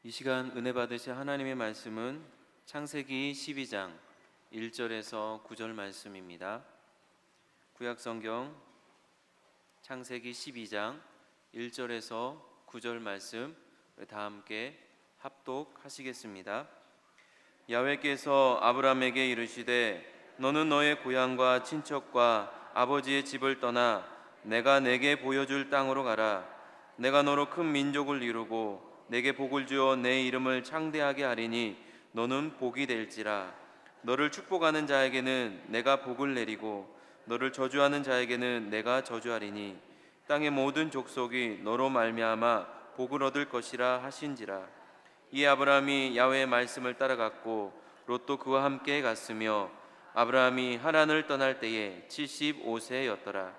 이 시간 은혜 받으실 하나님의 말씀은 창세기 12장 1절에서 9절 말씀입니다. 구약성경 창세기 12장 1절에서 9절 말씀 다 함께 합독하시겠습니다. 야훼께서 아브라함에게 이르시되 너는 너의 고향과 친척과 아버지의 집을 떠나 내가 내게 보여줄 땅으로 가라. 내가 너로 큰 민족을 이루고 내게 복을 주어 내 이름을 창대하게 하리니 너는 복이 될지라. 너를 축복하는 자에게는 내가 복을 내리고 너를 저주하는 자에게는 내가 저주하리니 땅의 모든 족속이 너로 말미암아 복을 얻을 것이라 하신지라. 이 아브라함이 야훼의 말씀을 따라갔고 롯도 그와 함께 갔으며 아브라함이 하란을 떠날 때에 75세였더라.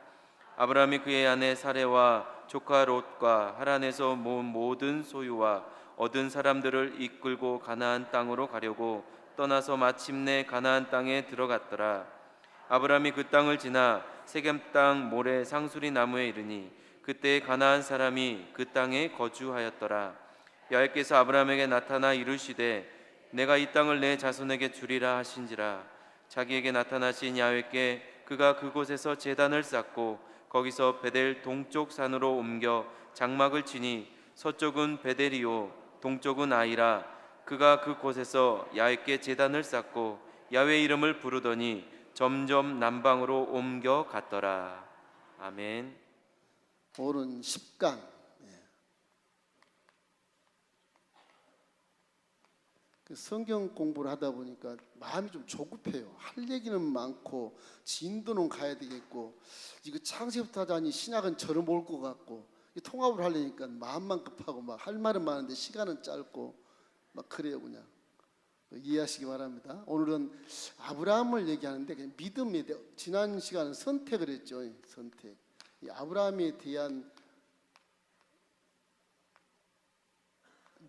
아브라함이 그의 아내 사레와 조카 롯과 하란에서 모은 모든 소유와 얻은 사람들을 이끌고 가나안 땅으로 가려고 떠나서 마침내 가나안 땅에 들어갔더라. 아브라함이 그 땅을 지나 세겜 땅 모래 상수리 나무에 이르니 그때 가나안 사람이 그 땅에 거주하였더라. 야훼께서 아브라함에게 나타나 이르시되 내가 이 땅을 내 자손에게 주리라 하신지라. 자기에게 나타나신 야훼께 그가 그곳에서 제단을 쌓고 거기서 베델 동쪽 산으로 옮겨 장막을 치니 서쪽은 베델이요 동쪽은 아이라. 그가 그곳에서 야훼께 제단을 쌓고 야훼 이름을 부르더니 점점 남방으로 옮겨 갔더라. 아멘. 오늘은 10강. 성경 공부를 하다 보니까 마음이 좀 조급해요. 할 얘기는 많고 진도는 가야 되겠고, 이거 창세부터 하자니 신약은 저럼 올 것 같고, 통합을 하려니까 마음만 급하고 막 할 말은 많은데 시간은 짧고 막 그래요. 그냥 이해하시기 바랍니다. 오늘은 아브라함을 얘기하는데 그냥 믿음에 대해, 지난 시간은 선택을 했죠. 선택. 이 아브라함에 대한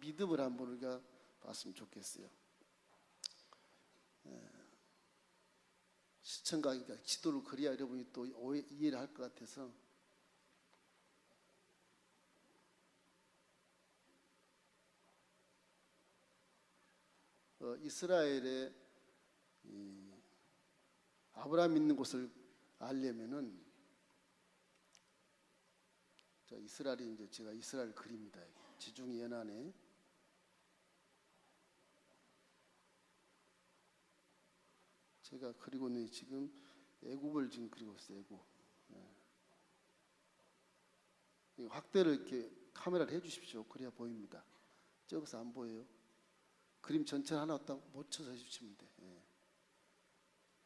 믿음을 한번 우리가 봤으면 좋겠어요. 시청각이니까 지도를 그려야 여러분이 또 이해를 할 것 같아서. 이스라엘의 아브라함 있는 곳을 알려면은, 자, 이스라엘이 이제 제가 이스라엘 그립니다. 지중해 연안에 제가 그리고 있는 지금 애굽을 지금 그리고 있어요. 애굽. 확대를 이렇게 카메라를 해주십시오. 그래야 보입니다. 저기서 안 보여요. 그림 전체를 하나 딱 묻혀서 해주시면 돼.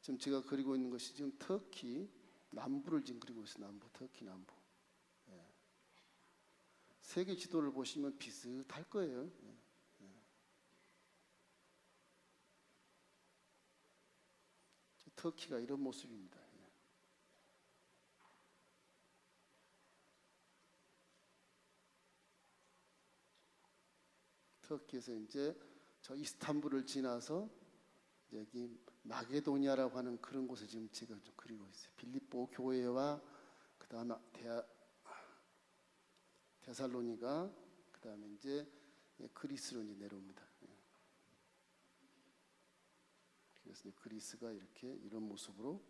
지금 제가 그리고 있는 것이 지금 터키 남부를 지금 그리고 있어요. 남부, 터키 남부. 세계 지도를 보시면 비슷할 거예요. 터키가 이런 모습입니다. 터키에서 이제 저 이스탄불을 지나서 여기 마게도니아라고 하는 그런 곳에 지금 제가 좀 그리고 있어요. 빌립보 교회와 그 다음에 데살로니가, 그 다음에 이제 그리스로 이제 내려옵니다. 그래서 그리스가 이렇게 이런 모습으로,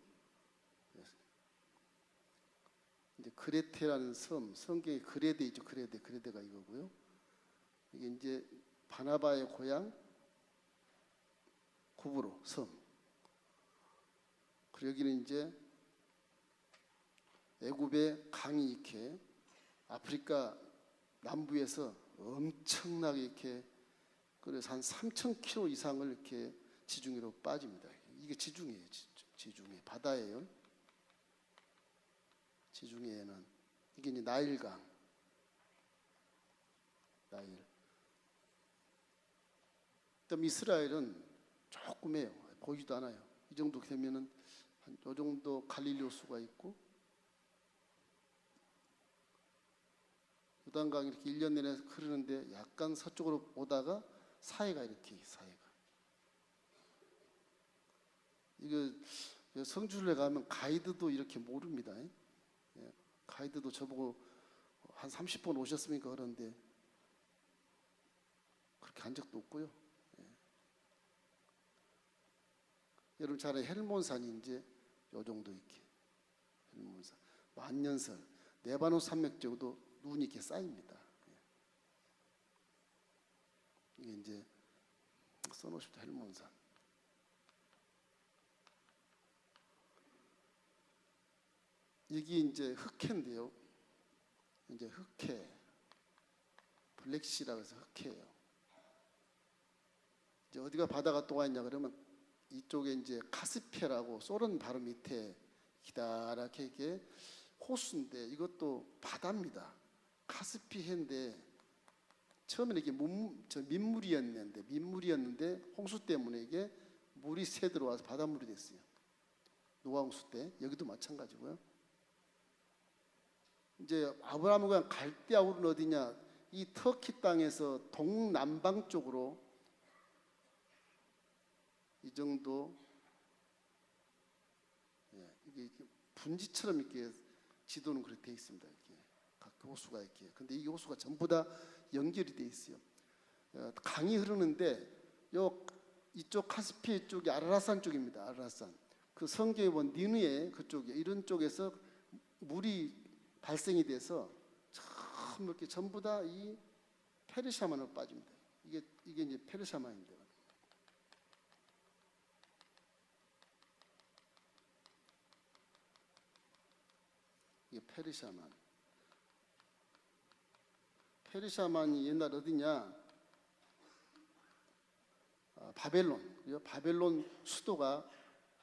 이제 그레테라는 섬, 성경에 그레데 있죠. 그레데가 이거고요. 이게 이제 바나바의 고향 구브로 섬. 그리고 여기는 이제 애굽의 강이 이렇게 아프리카 남부에서 엄청나게 이렇게, 그래서 한 3,000km 이상을 이렇게 지중해로 빠집니다. 이게 지중해예요. 지중해 바다예요. 지중해에는 이게 이제 나일강, 나일. 그다음 이스라엘은 조금 해요. 보이지도 않아요. 이 정도 되면은 한 요 정도 갈릴리 호수가 있고, 요단강이 이렇게 1년 내내 흐르는데 약간 서쪽으로 오다가 사해가 이렇게, 사해가. 이거 성주를 가면 가이드도 이렇게 모릅니다. 가이드도 저보고 한 30번 오셨습니까? 그런데 그렇게 한 적도 없고요. 예. 여러분 잘 아는 헬몬산이 이제 요 정도 이렇게 헬몬산, 만년설, 네바논 산맥 쪽도 눈이 이렇게 쌓입니다. 예. 이게 이제 써놓으십시오. 헬몬산. 여기 이제 흑해인데요. 이제 흑해, 블랙시라고 해서 흑해예요. 이제 어디가 바다가 또 있냐 그러면 이쪽에 이제 카스피해라고 소련 바로 밑에 기다랗게 이게 호수인데 이것도 바다입니다. 카스피해인데 처음에는 이게 민물이었는데 홍수 때문에 이게 물이 새 들어와서 바닷물이 됐어요. 노아홍수 때 여기도 마찬가지고요. 이제 아브라함과 갈대아우르는 어디냐? 이 터키 땅에서 동남방 쪽으로 이 정도, 예, 이게 분지처럼 이렇게 지도는 그렇게 돼 있습니다. 이렇게 각 호수가 이렇게. 근데 이 호수가 전부 다 연결이 돼 있어요. 강이 흐르는데 이쪽 카스피해 쪽이 아라라산 쪽입니다. 아라라산. 그 성경에 본 니느에 그쪽에 이런 쪽에서 물이 발생이 돼서 참 이렇게 전부 다 이 페르시아만으로 빠집니다. 이게 이제 페르시아만인데. 이게 페르시아만. 페르시아만이 옛날 어디냐? 바벨론. 바벨론 수도가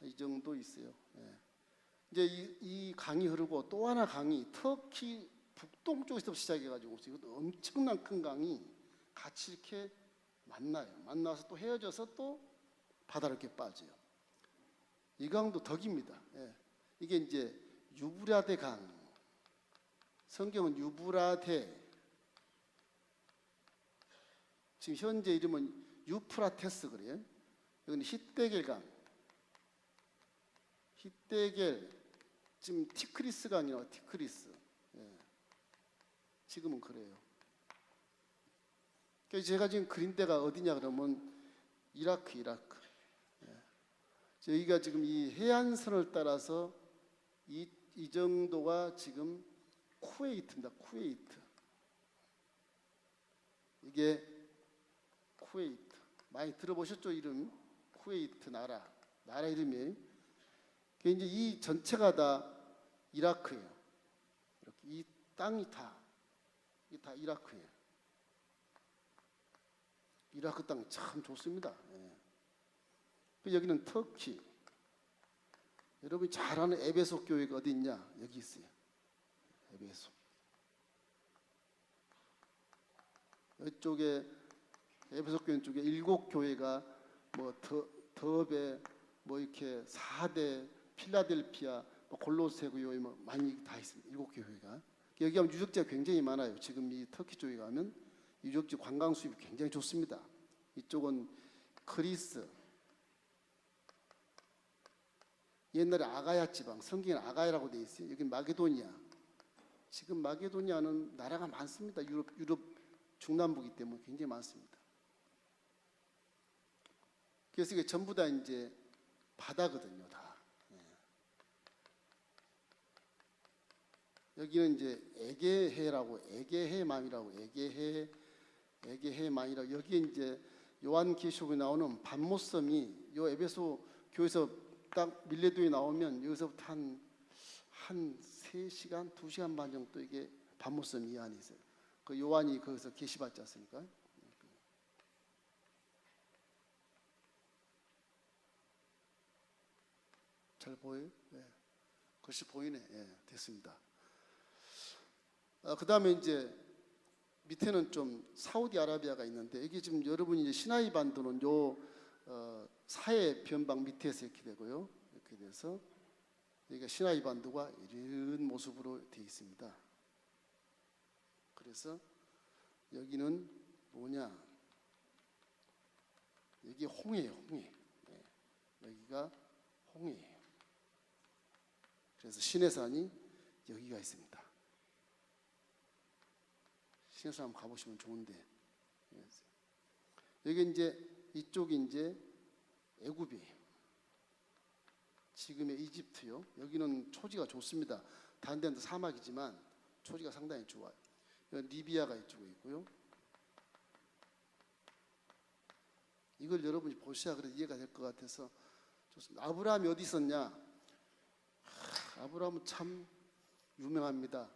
이 정도 있어요. 예. 이제 이 강이 흐르고 또 하나 강이 터키 북동쪽에서 시작해가지고 이것도 엄청난 큰 강이 같이 이렇게 만나요. 만나서 또 헤어져서 또 바다로 이렇게 빠져요. 이 강도 덕입니다. 예. 이게 이제 유브라데 강. 성경은 유브라데. 지금 현재 이름은 유프라테스 그래요. 여기는 히데겔 강. 히데겔. 지금 티크리스가 아니라 티크리스. 예. 지금은 그래요. 그래서 제가 지금 그린 데가 어디냐 그러면 이라크. 예. 저희가 지금 이 해안선을 따라서 이 정도가 지금 쿠웨이트입니다. 쿠웨이트. 이게 쿠웨이트. 많이 들어보셨죠? 이름. 쿠웨이트 나라 이름이에요. 이제 이 전체가 다 이라크예요. 이렇게 이 땅이 이게 다 이라크예요. 이라크 땅 참 좋습니다. 예. 여기는 터키. 여러분이 잘 아는 에베소 교회가 어디 있냐? 여기 있어요. 에베소. 이쪽에 에베소 교회 쪽에 7교회가 뭐 더베 뭐 이렇게 4대 필라델피아, 골로새 교회 뭐 많이 다 있습니다. 7교회가. 여기 가면 유적지가 굉장히 많아요. 지금 이 터키 쪽에 가면 유적지 관광 수입이 굉장히 좋습니다. 이쪽은 그리스. 옛날에 아가야 지방, 성경에 아가야라고 돼 있어요. 여기 마게도니아. 지금 마게도니아는 나라가 많습니다. 유럽 중남부이기 때문에 굉장히 많습니다. 그래서 이게 전부 다 이제 바다거든요, 다. 예. 여기는 이제 에게해만이라고 에게해만이라고 여기에 이제 요한계시록에 나오는 반모섬이 요 에베소 교회에서 딱 밀레도에 나오면 여기서부터 한 3시간, 2시간 반 정도 이게 반모섬 이 안에 있어요. 그 요한이 거기서 계시받지 않습니까? 잘 보여요? 예. 글씨 보이네. 예, 됐습니다. 그 다음에 이제 밑에는 좀 사우디아라비아가 있는데 이게 지금 여러분이 이제 시나이 반도는 사해 변방 밑에서 이렇게 되고요. 이렇게 돼서 여기가 시나이 반도가 이런 모습으로 되어 있습니다. 그래서 여기는 뭐냐? 여기 홍해예요, 홍해. 네. 여기가 홍해예요. 그래서 시내산이 여기가 있습니다. 시내산 한번 가보시면 좋은데. 여기 이제 이쪽이 이제 애굽이에요. 지금의 이집트요. 여기는 초지가 좋습니다. 다른 데는 사막이지만 초지가 상당히 좋아요. 리비아가 이쪽에 있고요. 이걸 여러분이 보셔야 그래도 이해가 될 것 같아서 좋습니다. 아브라함이 어디 있었냐? 아브라함은 참 유명합니다.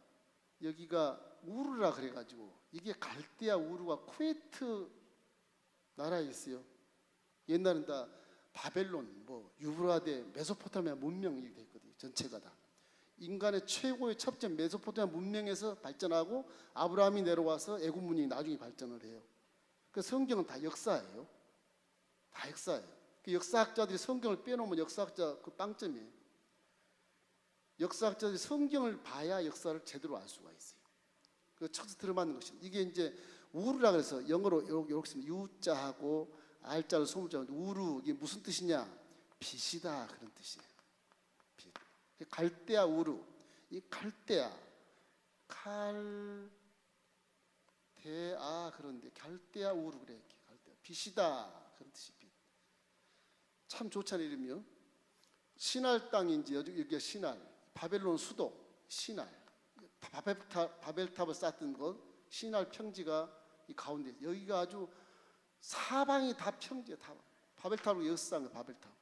여기가 우르라 그래가지고 이게 갈대아 우르가 쿠웨이트 나라에 있어요. 옛날엔 다 바벨론, 뭐 유브라데, 메소포타미아 문명이 됐거든요. 전체가 다. 인간의 최고의 첫째 메소포타미아 문명에서 발전하고 아브라함이 내려와서 애굽 문명이 나중에 발전을 해요. 그 성경은 다 역사예요. 다 역사예요. 그 역사학자들이 성경을 빼놓으면 역사학자 그 빵점이에요. 역사학자들이 성경을 봐야 역사를 제대로 알 수가 있어요. 그 첫째 들어맞는 것입니다. 이게 이제 우르라 그래서 영어로 이렇게 씁니다. U자하고 R자를 소문자로 우르, 이게 무슨 뜻이냐? 빛이다 그런 뜻이에요. 빛. 갈대아 우르. 이 갈대아 그런데 갈대아 우르 그래. 갈대아 빛이다 그런 뜻이 빛. 참 좋잖아요 이름이요. 시날 땅인지 여기가 시날, 바벨론 수도 시날, 바벨탑을 쌓던 곳 시날 평지가 이 가운데 여기가 아주 사방이 다 평지야. 다 바벨탑으로 역사한 거 바벨탑.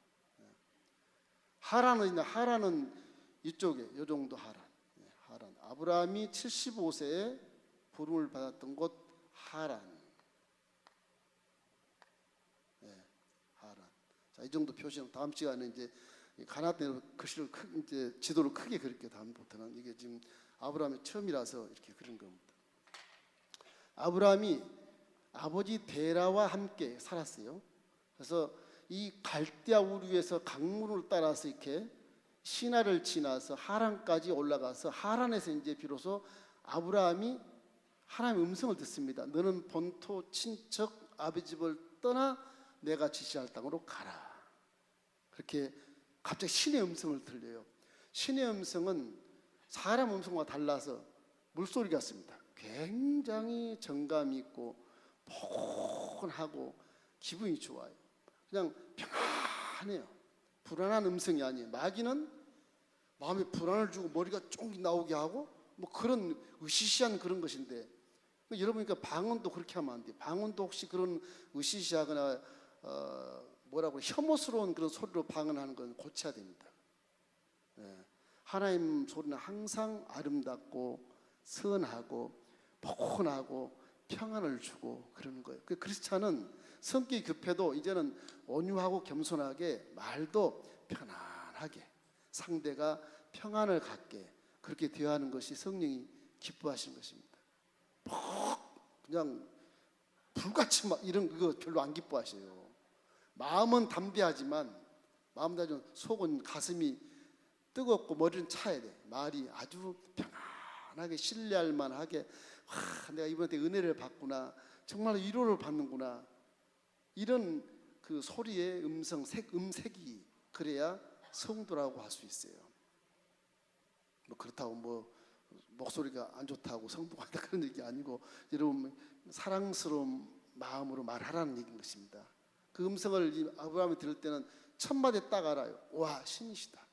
하란은 있나? 하란은 이쪽에 요 정도 하란. 하란. 아브라함이 75세에 부름을 받았던 곳 하란. 하란. 자, 이 정도 표시는 다음 시간에 이제 가나안의 글씨를 이제 지도를 크게 그릴게요. 다음부터는 이게 지금 아브라함이 처음이라서 이렇게 그린 겁니다. 아브라함이 아버지 데라와 함께 살았어요. 그래서 이 갈대아 우르에서 강물을 따라서 이렇게 시나를 지나서 하란까지 올라가서 하란에서 이제 비로소 아브라함이 하나님의 음성을 듣습니다. 너는 본토 친척 아버지 집을 떠나 내가 지시할 땅으로 가라. 그렇게 갑자기 신의 음성을 들려요. 신의 음성은 사람 음성과 달라서 물소리 같습니다. 굉장히 정감이 있고 포근하고 기분이 좋아요. 그냥 평안해요. 불안한 음성이 아니에요. 마귀는 마음에 불안을 주고 머리가 쫑 나오게 하고 뭐 그런 으시시한 그런 것인데, 여러분 그러니까 방언도 그렇게 하면 안 돼요. 방언도 혹시 그런 으시시하거나 뭐라고 혐오스러운 그런 소리로 방언하는 건 고쳐야 됩니다. 하나님 소리는 항상 아름답고 선하고 포근하고 평안을 주고 그러는 거예요. 그 크리스찬은 성격이 급해도 이제는 온유하고 겸손하게 말도 편안하게 상대가 평안을 갖게 그렇게 대하는 것이 성령이 기뻐하시는 것입니다. 그냥 불같이 막 이런 거 별로 안 기뻐하셔요. 마음은 담대하지만 속은 가슴이 뜨겁고 머리는 차야 돼. 말이 아주 편안하게 신뢰할 만하게 내가 이번에 은혜를 받구나, 정말 위로를 받는구나, 이런 그 소리의 음색이 그래야 성도라고 할 수 있어요. 뭐 그렇다고 뭐 목소리가 안 좋다고 성도가 아니다 그런 얘기 아니고, 여러분 사랑스러운 마음으로 말하라는 얘기인 것입니다. 그 음성을 아브라함이 들을 때는 첫 마디 딱 알아요. 와, 신이시다.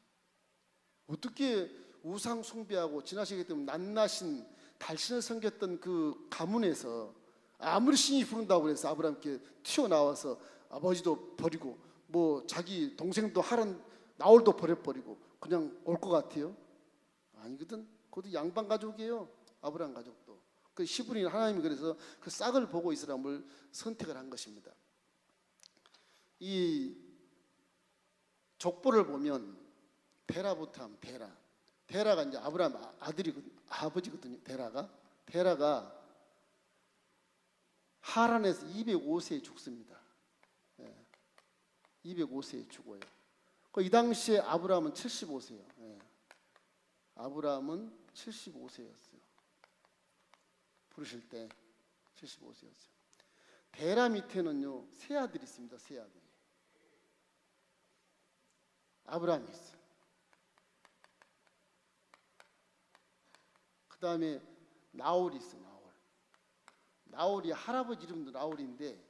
어떻게 우상 숭배하고 지나시기 때문에 낱낱인 달신을 섬겼던 그 가문에서 아무리 신이 부른다고 그래서 아브라함께 튀어나와서 아버지도 버리고 뭐 자기 동생도 하란 나홀도 버려버리고 그냥 올 것 같아요? 아니거든. 그것도 양반 가족이에요. 아브라함 가족도. 그 히브리인 하나님이 그래서 그 싹을 보고 이스라엘을 선택을 한 것입니다. 이 족보를 보면 데라부터 하면 데라가 이제 아브라함 아버지거든요. 데라가 하란에서 205세에 죽습니다. 205세에 죽어요. 이 당시에 아브라함은 75세예요. 아브라함은 75세였어요. 부르실 때 75세였어요. 데라 밑에는요 세 아들이 있습니다. 세 아들이. 아브라함이 있어요. 그 다음에 나홀이 있어요. 나홀이 할아버지 이름도 나홀인데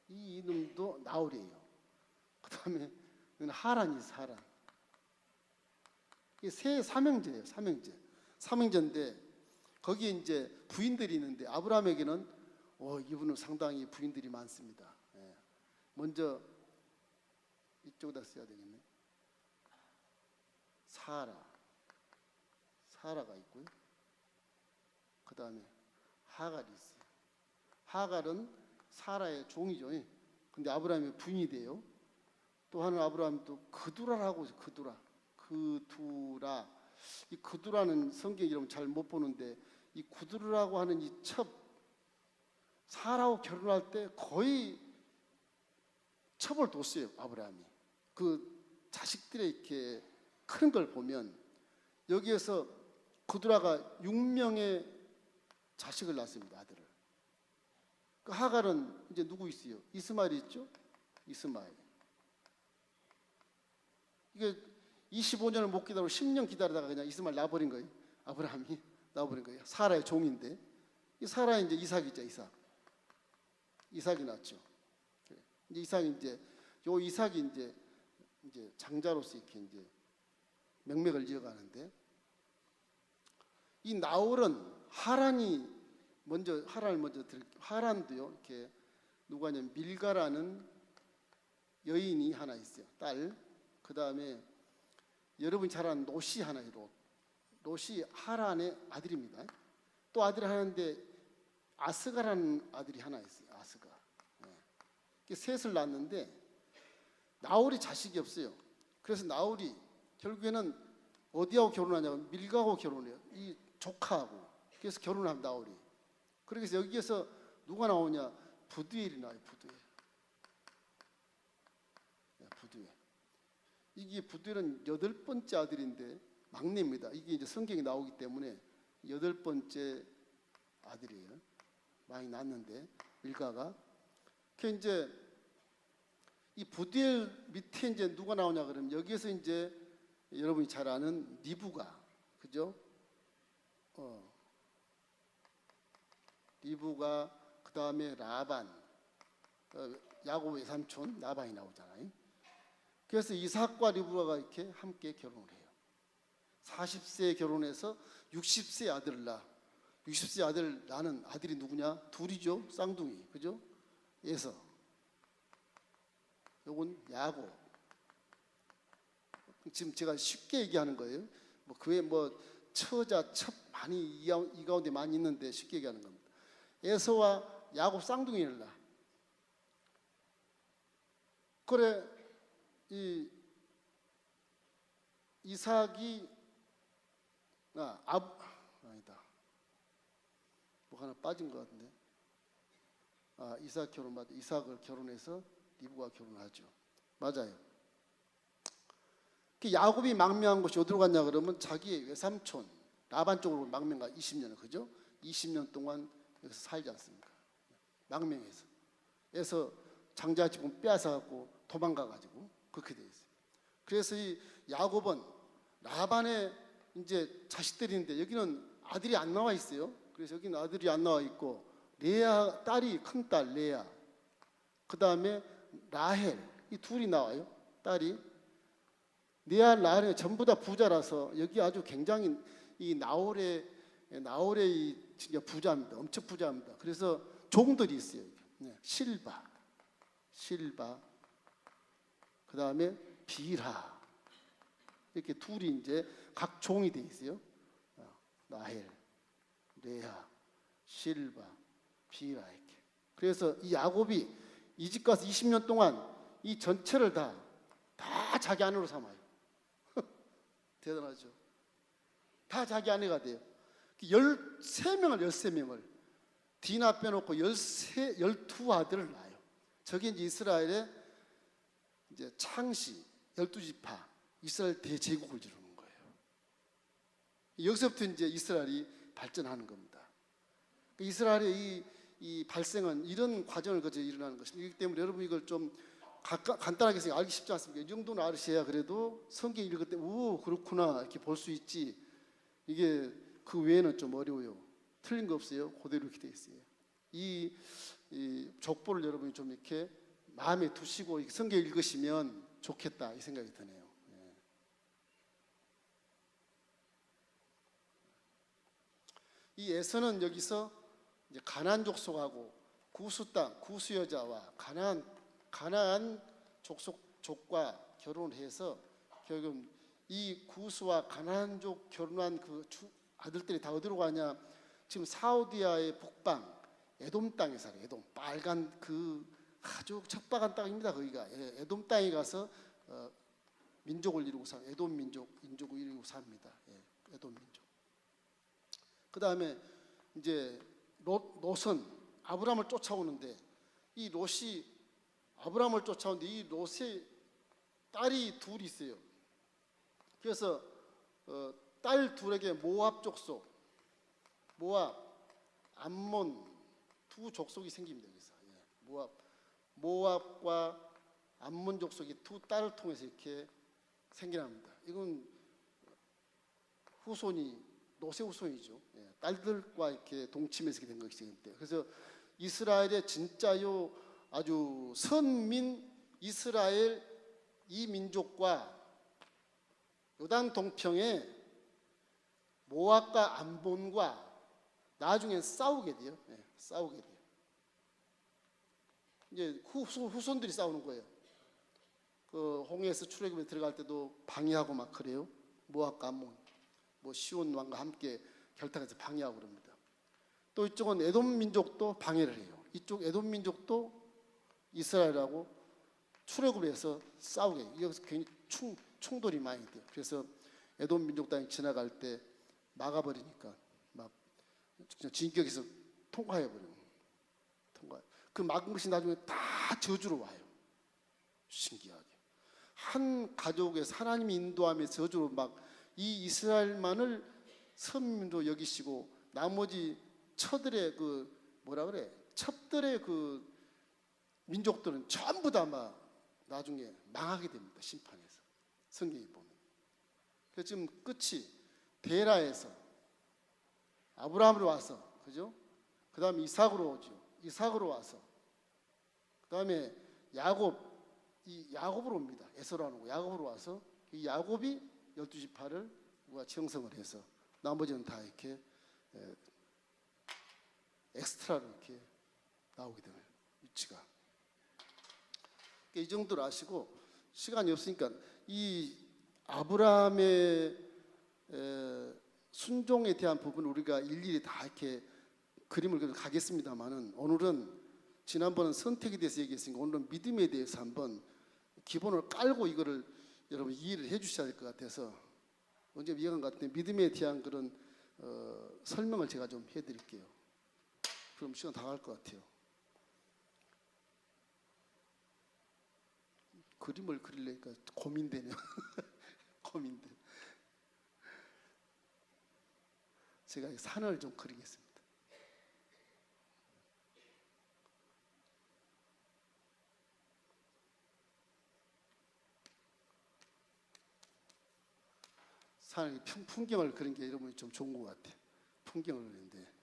이 이름도 나홀이에요. 그다음에 이건 하란이지, 하란. 이게 세 삼형제예요, 삼형제. 삼형제인데 거기에 이제 부인들이 있는데 아브라함에게는 이분은 상당히 부인들이 많습니다. 예. 먼저 이쪽에다 써야 되겠네. 사라가 있고요. 그 다음에 하갈이 있어요. 하갈은 사라의 종이죠. 근데 아브라함의 부인이 돼요. 또 하는 아브라함도 그두라라고 있어요. 그두라. 이 그두라는 성경 이름 잘 못 보는데 이 그두라라고 하는 이 첩 사라하고 결혼할 때 거의 첩을 뒀어요. 아브라함이. 그 자식들의 이렇게 큰 걸 보면 여기에서 그두라가 6명의 자식을 낳습니다. 아들을. 그 하갈은 이제 누구 있어요? 이스마엘이 있죠? 이스마엘. 이게 25년을 못 기다리고 10년 기다리다가 그냥 이스마엘 낳아버린 거예요. 아브라함이 낳아버린 거예요. 사라의 종인데 이 사라의 이제 이삭이죠. 이삭이 낳죠. 이제 이삭이 이제 장자로서 이렇게 이제 명맥을 이어가는데 이 나홀은 하란을 먼저 드릴게요. 하란도요. 이렇게 누구냐면 밀가라는 여인이 하나 있어요. 딸. 그 다음에 여러분이 잘 아는 롯이 하나 있어요. 롯이 하란의 아들입니다. 또 아들이 하나인데 아스가라는 아들이 하나 있어요. 아스가. 네. 셋을 낳았는데 나홀이 자식이 없어요. 그래서 나홀이 결국에는 어디하고 결혼하냐면 밀가하고 결혼해요. 이 조카하고. 그래서 결혼합니다. 나홀이. 그래서 여기에서 누가 나오냐? 부두엘이 나와요. 부두엘. 이게 부두엘은 8번째 아들인데 막내입니다. 이게 이제 성경에 나오기 때문에 8번째 아들이에요. 많이 낳았는데 밀가가. 그 이제 이 부두엘 밑에 이제 누가 나오냐 그러면 여기에서 이제 여러분이 잘 아는 리브가, 그죠? 리브가, 그 다음에 라반, 야곱의 삼촌 라반이 나오잖아요. 그래서 이삭과 리브가가 이렇게 함께 결혼을 해요. 40세에 결혼해서 60세 아들을 낳아. 60세 아들 낳는 아들이 누구냐? 둘이죠. 쌍둥이, 그죠? 에서. 요건 야곱. 지금 제가 쉽게 얘기하는 거예요. 그 외에 처자, 첩 많이 이 가운데 많이 있는데 쉽게 얘기하는 겁니다. 에서와 야곱 쌍둥이를 낳아. 그래 이 이삭이 아니다. 뭐 하나 빠진 것 같은데. 이삭을 결혼해서 리브가 결혼하죠. 맞아요. 그 야곱이 망명한 곳이 어디로 갔냐 그러면 자기의 외삼촌 라반 쪽으로 망명가 20년을, 그죠? 20년 동안 여기서 살지 않습니까? 망명해서. 그래서 장자지분 빼앗아갖고 도망가가지고 그렇게 돼 있어요. 그래서 이 야곱은 라반의 이제 자식들인데 여기는 아들이 안 나와 있어요. 그래서 여기는 아들이 안 나와 있고 레아 딸이 큰딸 레아, 그 다음에 라헬, 이 둘이 나와요. 딸이. 레아 라헬이 전부 다 부자라서 여기 아주 굉장히 이 나홀의 진짜 부자입니다. 엄청 부자입니다. 그래서 종들이 있어요. 실바, 그 다음에 비라, 이렇게 둘이 이제 각 종이 돼 있어요. 라헬, 레아, 실바, 비라 이렇게. 그래서 이 야곱이 이 집 가서 20년 동안 이 전체를 다 자기 아내로 삼아요. 대단하죠. 다 자기 아내가 돼요. 13명을 디나 빼놓고 12아들을 낳아요. 저게 이제 이스라엘의 이제 창시 12지파 이스라엘 대제국을 이루는 거예요. 여기서부터 이제 이스라엘이 발전하는 겁니다. 이스라엘의 이 발생은 이런 과정을 거쳐 일어나는 것입니다. 그렇기 때문에 여러분 이걸 좀 간단하게 알기 쉽지 않습니까? 이 정도는 알으셔야 그래도 성경 읽을 때 그렇구나 이렇게 볼 수 있지. 이게 그 외에는 좀 어려워요. 틀린 거 없어요. 그대로 이렇게 돼 있어요. 이 족보를 여러분이 좀 이렇게 마음에 두시고 성경 읽으시면 좋겠다 이 생각이 드네요. 예. 이 에서는 여기서 이제 가나안 족속하고 구스 땅, 구스 여자와 가나안 족속과 결혼을 해서 결국 이 구스와 가나안족 결혼한 그 아들들이 다 어디로 가냐? 지금 사우디아의 북방 에돔 땅에 살아요. 에돔 빨간 그 아주 척박한 땅입니다. 거기가 에돔 땅에 가서 민족을 이루고 에돔 민족을 이루고 삽니다. 에돔 민족. 그 다음에 이제 롯은 아브라함을 쫓아오는데 이 롯이 아브라함을 쫓아오는데 이 롯의 딸이 둘이 있어요. 그래서 딸 둘에게 모압 족속, 모압, 암몬 두 족속이 생깁니다. 여기서 모압과 암몬 족속이 두 딸을 통해서 이렇게 생겨납니다. 이건 후손이 롯의 후손이죠. 딸들과 이렇게 동침해서 된 것이기 때문에 그래서 이스라엘의 진짜요 아주 선민 이스라엘 이 민족과 요단 동평에 모압과 암몬과 나중엔 싸우게 돼요. 싸우게 돼요. 이제 후손들이 싸우는 거예요. 그 홍해에서 출애굽에 들어갈 때도 방해하고 막 그래요. 모압과 암몬, 뭐 시온 왕과 함께 결탁해서 방해하고 그럽니다. 또 이쪽은 에돔 민족도 방해를 해요. 이쪽 에돔 민족도 이스라엘하고 출애굽에서 싸우게 해요. 여기서 괜히 충돌이 많이 돼요. 그래서 에돔 민족 땅에 지나갈 때 막아버리니까 막 진격에서 통과해버려요. 그 막은 것이 나중에 다 저주로 와요. 신기하게 한 가족에서 하나님이 인도하면서 저주로 막 이 이스라엘만을 선민으로 여기시고 나머지 처들의 그 뭐라 그래 첩들의 그 민족들은 전부 다 막 나중에 망하게 됩니다. 심판에서 성경에 보면. 그래서 지금 끝이 데라에서 아브라함으로 와서 그죠? 그 다음에 이삭으로 오죠. 이삭으로 와서 그 다음에 야곱으로 옵니다. 에서라는 거 야곱으로 와서 이 야곱이 12지파를 누가 형성을 해서 나머지는 다 이렇게 엑스트라로 이렇게 나오게 되는 위치가. 이 정도로 아시고 시간이 없으니까 이 아브라함의 순종에 대한 부분을 우리가 일일이 다 이렇게 그림을 가겠습니다만은 오늘은 지난번은 선택에 대해서 얘기했으니까 오늘은 믿음에 대해서 한번 기본을 깔고 이거를 여러분 이해를 해주셔야 될 것 같아서 언제 이해한 것 같은데 믿음에 대한 그런 설명을 제가 좀 해드릴게요. 그럼 시간 다 갈 것 같아요. 그림을 그리려니까 고민되네요. 고민돼. 제가 산을 좀 그리겠습니다. 산의 풍경을 그린 게 여러분이 좀 좋은 것 같아요. 풍경을 그리는데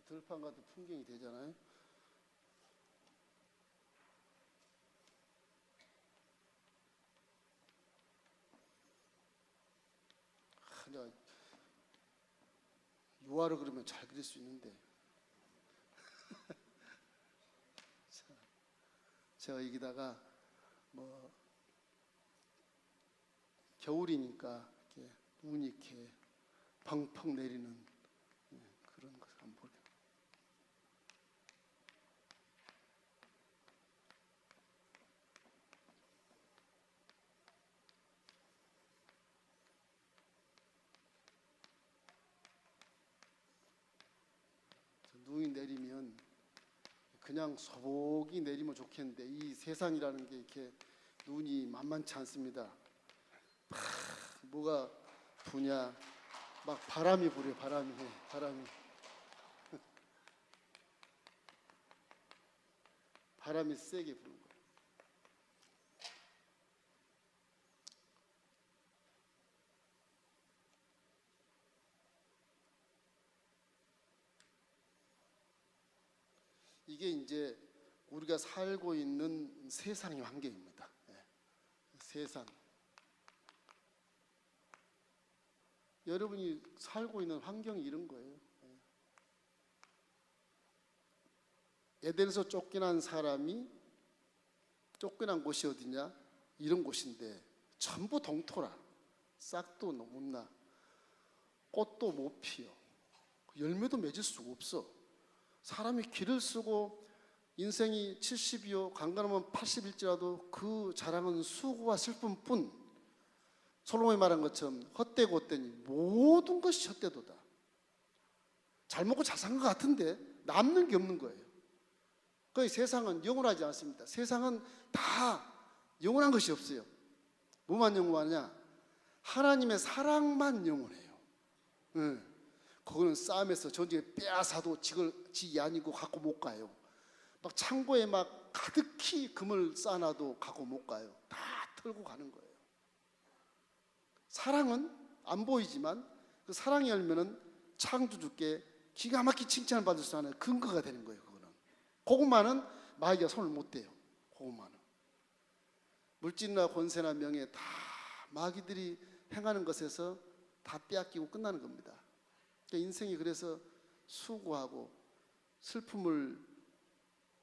들판 같은 풍경이 되잖아요. 내가 유화를 그리면 잘 그릴 수 있는데 제가 여기다가 뭐 겨울이니까 이렇게 눈이 이렇게 펑펑 내리는 그런 거 한번 볼게요. 눈이 내리면 그냥 소복이 내리면 좋겠는데 이 세상이라는 게 이렇게 눈이 만만치 않습니다. 뭐가 부냐, 막 바람이 불어요. 바람이 바람이 세게 부는 거예요. 이게 이제 우리가 살고 있는 세상의 환경입니다. 세상. 여러분이 살고 있는 환경이 이런 거예요. 에덴에서 쫓겨난 사람이 쫓겨난 곳이 어디냐? 이런 곳인데 전부 동토라. 싹도 못 나. 꽃도 못 피어. 열매도 맺을 수가 없어. 사람이 길을 쓰고 인생이 70이요 강건하면 80일지라도 그 자랑은 수고와 슬픔뿐. 솔로몬이 말한 것처럼 헛되고 헛되니 모든 것이 헛되도다. 잘 먹고 잘 산 것 같은데 남는 게 없는 거예요. 그 세상은 영원하지 않습니다. 세상은 다 영원한 것이 없어요. 뭐만 영원하냐? 하나님의 사랑만 영원해요. 그거는 싸움에서 전쟁에 빼앗아도 지가 아니고 갖고 못 가요. 막 창고에 막 가득히 금을 쌓아놔도 갖고 못 가요. 다 털고 가는 거예요. 사랑은 안 보이지만 그 사랑의 열매는 창조주께 기가 막히게 칭찬을 받을 수 있는 근거가 되는 거예요. 그것만은 마귀가 손을 못 대요. 그것만은. 물질이나 권세나 명예 다 마귀들이 행하는 것에서 다 빼앗기고 끝나는 겁니다. 그러니까 인생이 그래서 수고하고 슬픔을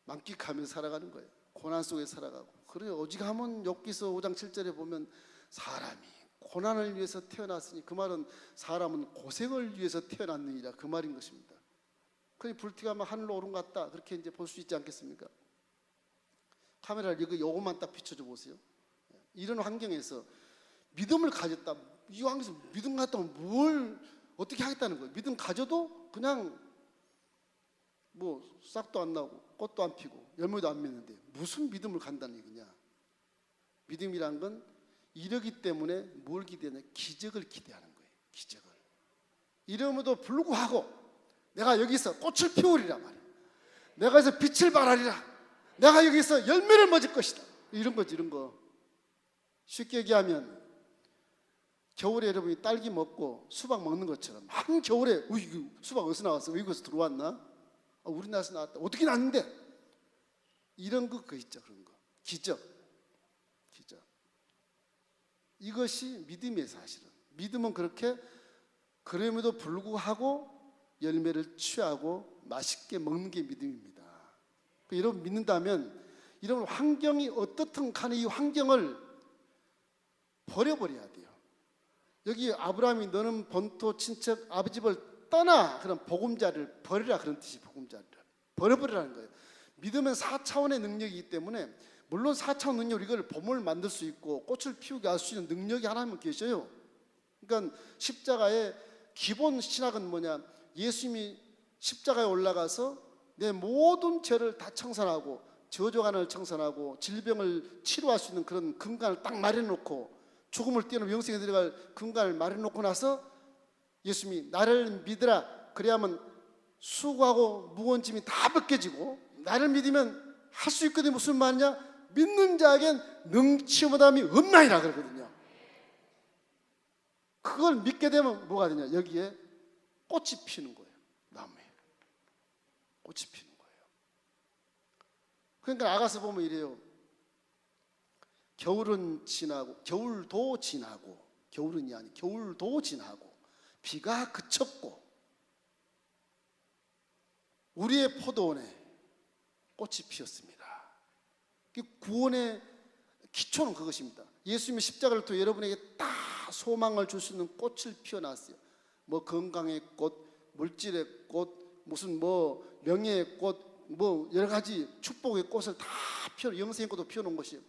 만끽하면서 살아가는 거예요. 고난 속에 살아가고. 그래 오직하면 욥기서 5장 7절에 보면 사람이 고난을 위해서 태어났으니 그 말은 사람은 고생을 위해서 태어났느니라 그 말인 것입니다. 그니 불티가 막 하늘로 오른 것 같다 그렇게 이제 볼 수 있지 않겠습니까? 카메라를 요것만 딱 비춰줘 보세요. 이런 환경에서 믿음을 가졌다. 이 환경에서 믿음 갖다면 뭘 어떻게 하겠다는 거예요? 믿음 가져도 그냥 뭐 싹도 안 나고 꽃도 안 피고 열매도 안 맺는데 무슨 믿음을 간다는 얘기냐? 믿음이란 건 이러기 때문에 뭘 기대하냐? 기적을 기대하는 거예요. 기적을. 이러므로 불구하고 내가 여기서 꽃을 피우리라 말이야. 내가 여기서 빛을 발하리라. 내가 여기서 열매를 맺을 것이다. 이런 거지, 이런 거. 쉽게 얘기하면 겨울에 여러분이 딸기 먹고 수박 먹는 것처럼 한겨울에 수박 어디서 나왔어? 외국에서 들어왔나? 우리나라에서 나왔다. 어떻게 났는데? 이런 거 그거 있죠, 그런 거. 기적. 기적. 이것이 믿음이에요, 사실은. 믿음은 그렇게 그럼에도 불구하고 열매를 취하고 맛있게 먹는 게 믿음입니다. 여러분 믿는다면 이런 환경이 어떻든 간에 이 환경을 버려버려야 돼요. 여기 아브라함이 너는 본토 친척 아버지 집을 떠나 그런 보금자리를 버리라 그런 뜻이 보금자리를 버려버리라는 거예요. 믿음은 4차원의 능력이기 때문에 물론 4차원 능력 이걸 봄을 만들 수 있고 꽃을 피우게 할 수 있는 능력이 하나님은 계셔요. 그러니까 십자가의 기본 신학은 뭐냐? 예수님이 십자가에 올라가서 내 모든 죄를 다 청산하고 저주간을 청산하고 질병을 치료할 수 있는 그런 근간을 딱 마련해놓고 죽음을 뛰어넘어 영생에 들어갈 근간을 마련해놓고 나서 예수님이 나를 믿으라 그래야만 수고하고 무거운 짐이 다 벗겨지고 나를 믿으면 할 수 있거든요. 무슨 말이냐? 믿는 자에겐 능치 못함이 없나이라 그러거든요. 그걸 믿게 되면 뭐가 되냐? 여기에 꽃이 피는 거예요. 나무에 꽃이 피는 거예요. 그러니까 아가서 보면 이래요. 겨울은 지나고 겨울도 지나고 겨울은이 아니 겨울도 지나고 비가 그쳤고 우리의 포도원에 꽃이 피었습니다. 구원의 기초는 그것입니다. 예수님의 십자가를 통해 여러분에게 다 소망을 줄 수 있는 꽃을 피워놨어요. 뭐 건강의 꽃, 물질의 꽃, 무슨 뭐 명예의 꽃, 뭐 여러 가지 축복의 꽃을 다 영생의 꽃도 피워놓은 것이에요.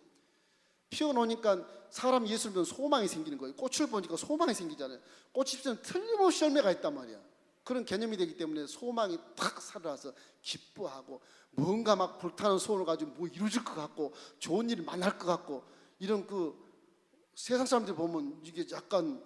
피워놓으니까 사람이 예수를 보면 소망이 생기는 거예요. 꽃을 보니까 소망이 생기잖아요. 꽃이 피면 틀림없이 열매가 있단 말이야. 그런 개념이 되기 때문에 소망이 탁 살아나서 기뻐하고 뭔가 막 불타는 소원을 가지고 뭐 이루어질 것 같고 좋은 일이 만날 것 같고 이런 그 세상 사람들 보면 이게 약간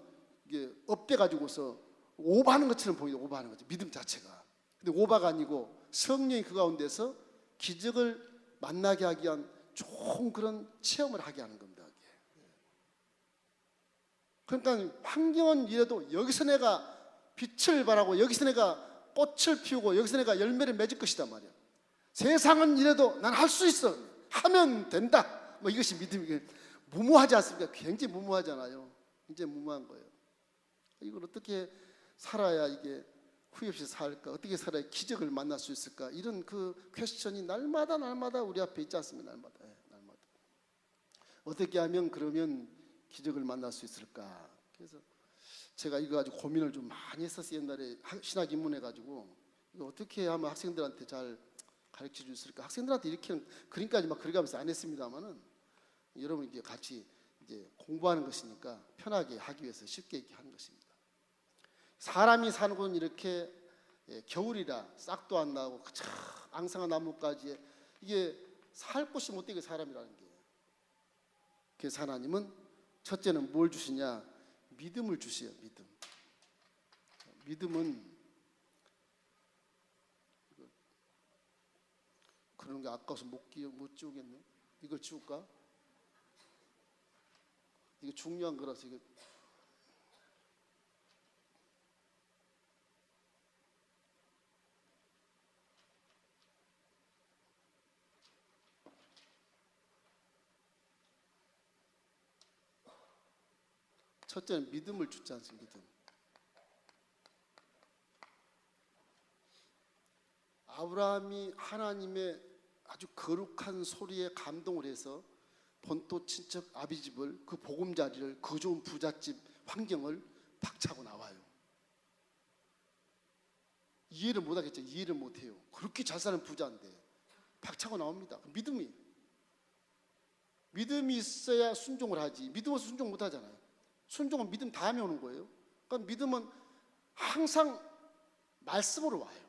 이게 업돼 가지고서 오버하는 것처럼 보이죠. 오버하는 거죠. 믿음 자체가. 근데 오버가 아니고 성령이 그 가운데서 기적을 만나게 하기 위한 좋은 그런 체험을 하게 하는 겁니다. 그러니까 환경은 이래도 여기서 내가 빛을 발하고 여기서 내가 꽃을 피우고 여기서 내가 열매를 맺을 것이단 말이야. 세상은 이래도 난 할 수 있어. 하면 된다. 뭐 이것이 믿음이 무모하지 않습니까? 굉장히 무모하잖아요. 굉장히 무모한 거예요. 이걸 어떻게 살아야 이게 후회 없이 살까? 어떻게 살아야 기적을 만날 수 있을까? 이런 그 퀘스천이 날마다 우리 앞에 있지 않습니까? 날마다. 어떻게 하면 그러면 기적을 만날 수 있을까? 그래서 제가 이거 가지고 고민을 좀 많이 했었어요. 옛날에 신학 입문해 가지고 이거 어떻게 하면 학생들한테 잘 가르쳐 줄 수 있을까? 학생들한테 이렇게는 그림까지 막 그려가면서 안 했습니다만은 여러분 이제 같이 이제 공부하는 것이니까 편하게 하기 위해서 쉽게 이렇게 하는 것입니다. 사람이 사는 곳은 이렇게 겨울이라 싹도 안 나고 앙상한 나무까지 이게 살 곳이 못 되게 사람이라는 게. 그래서 하나님은 첫째는 뭘 주시냐? 믿음을 주세요. 믿음. 믿음은 그런 게 아까워서 못 지우겠네. 이걸 지울까? 이게 중요한 거라서 이거. 첫째는 믿음을 주지 않습니까? 믿음. 아브라함이 하나님의 아주 거룩한 소리에 감동을 해서 본토 친척 아비집을 그 보금자리를 그 좋은 부잣집 환경을 박차고 나와요. 이해를 못하겠죠. 이해를 못해요. 그렇게 잘 사는 부자인데 박차고 나옵니다. 믿음이 있어야 순종을 하지. 믿음 없이 순종 못하잖아요. 순종은 믿음 다음에 오는 거예요. 그러니까 믿음은 항상 말씀으로 와요.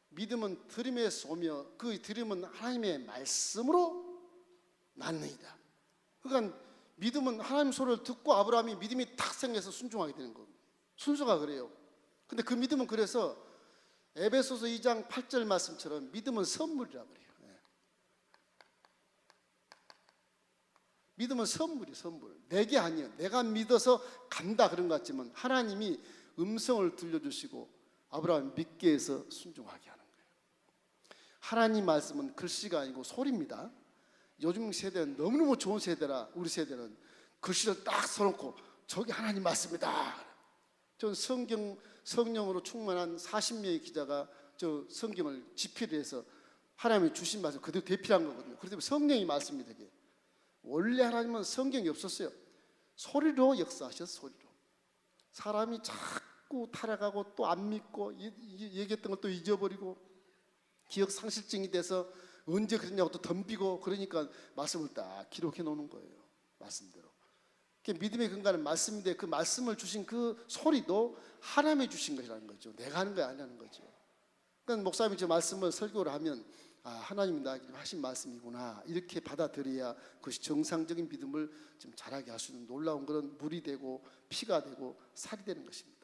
믿음은 들음에서 오며 그 들음은 하나님의 말씀으로 낳느니라. 그러니까 믿음은 하나님 소리를 듣고 아브라함이 믿음이 탁 생겨서 순종하게 되는 겁니다. 순서가 그래요. 근데 그 믿음은 그래서 에베소서 2장 8절 말씀처럼 믿음은 선물이라고 그래요. 믿음은 선물이에요. 선물. 내게 아니에요. 내가 믿어서 간다 그런 것 같지만 하나님이 음성을 들려주시고 아브라함 믿게 해서 순종하게 하는 거예요. 하나님 말씀은 글씨가 아니고 소리입니다. 요즘 세대는 너무너무 좋은 세대라 우리 세대는 글씨를 딱 써놓고 저기 하나님 말씀이다. 전 성령으로 충만한 40명의 기자가 저 성경을 집필을 해서 하나님이 주신 말씀 그대로 대필한 거거든요. 그렇기 때문에 성령이 말씀이 되게. 원래 하나님은 성경이 없었어요. 소리로 역사하셨어요. 소리로. 사람이 자꾸 타락하고 또 안 믿고 얘기했던 것도 잊어버리고 기억 상실증이 돼서 언제 그랬냐고 또 덤비고 그러니까 말씀을 딱 기록해 놓는 거예요. 말씀대로. 믿음의 근간은 말씀인데 그 말씀을 주신 그 소리도 하나님이 주신 것이라는 거죠. 내가 하는 거 아니라는 거죠. 그러니까 목사님이 저 말씀을 설교를 하면 하나님이 나에게 하신 말씀이구나 이렇게 받아들여야 그것이 정상적인 믿음을 좀 자라게 할 수 있는 놀라운 그런 물이 되고 피가 되고 살이 되는 것입니다.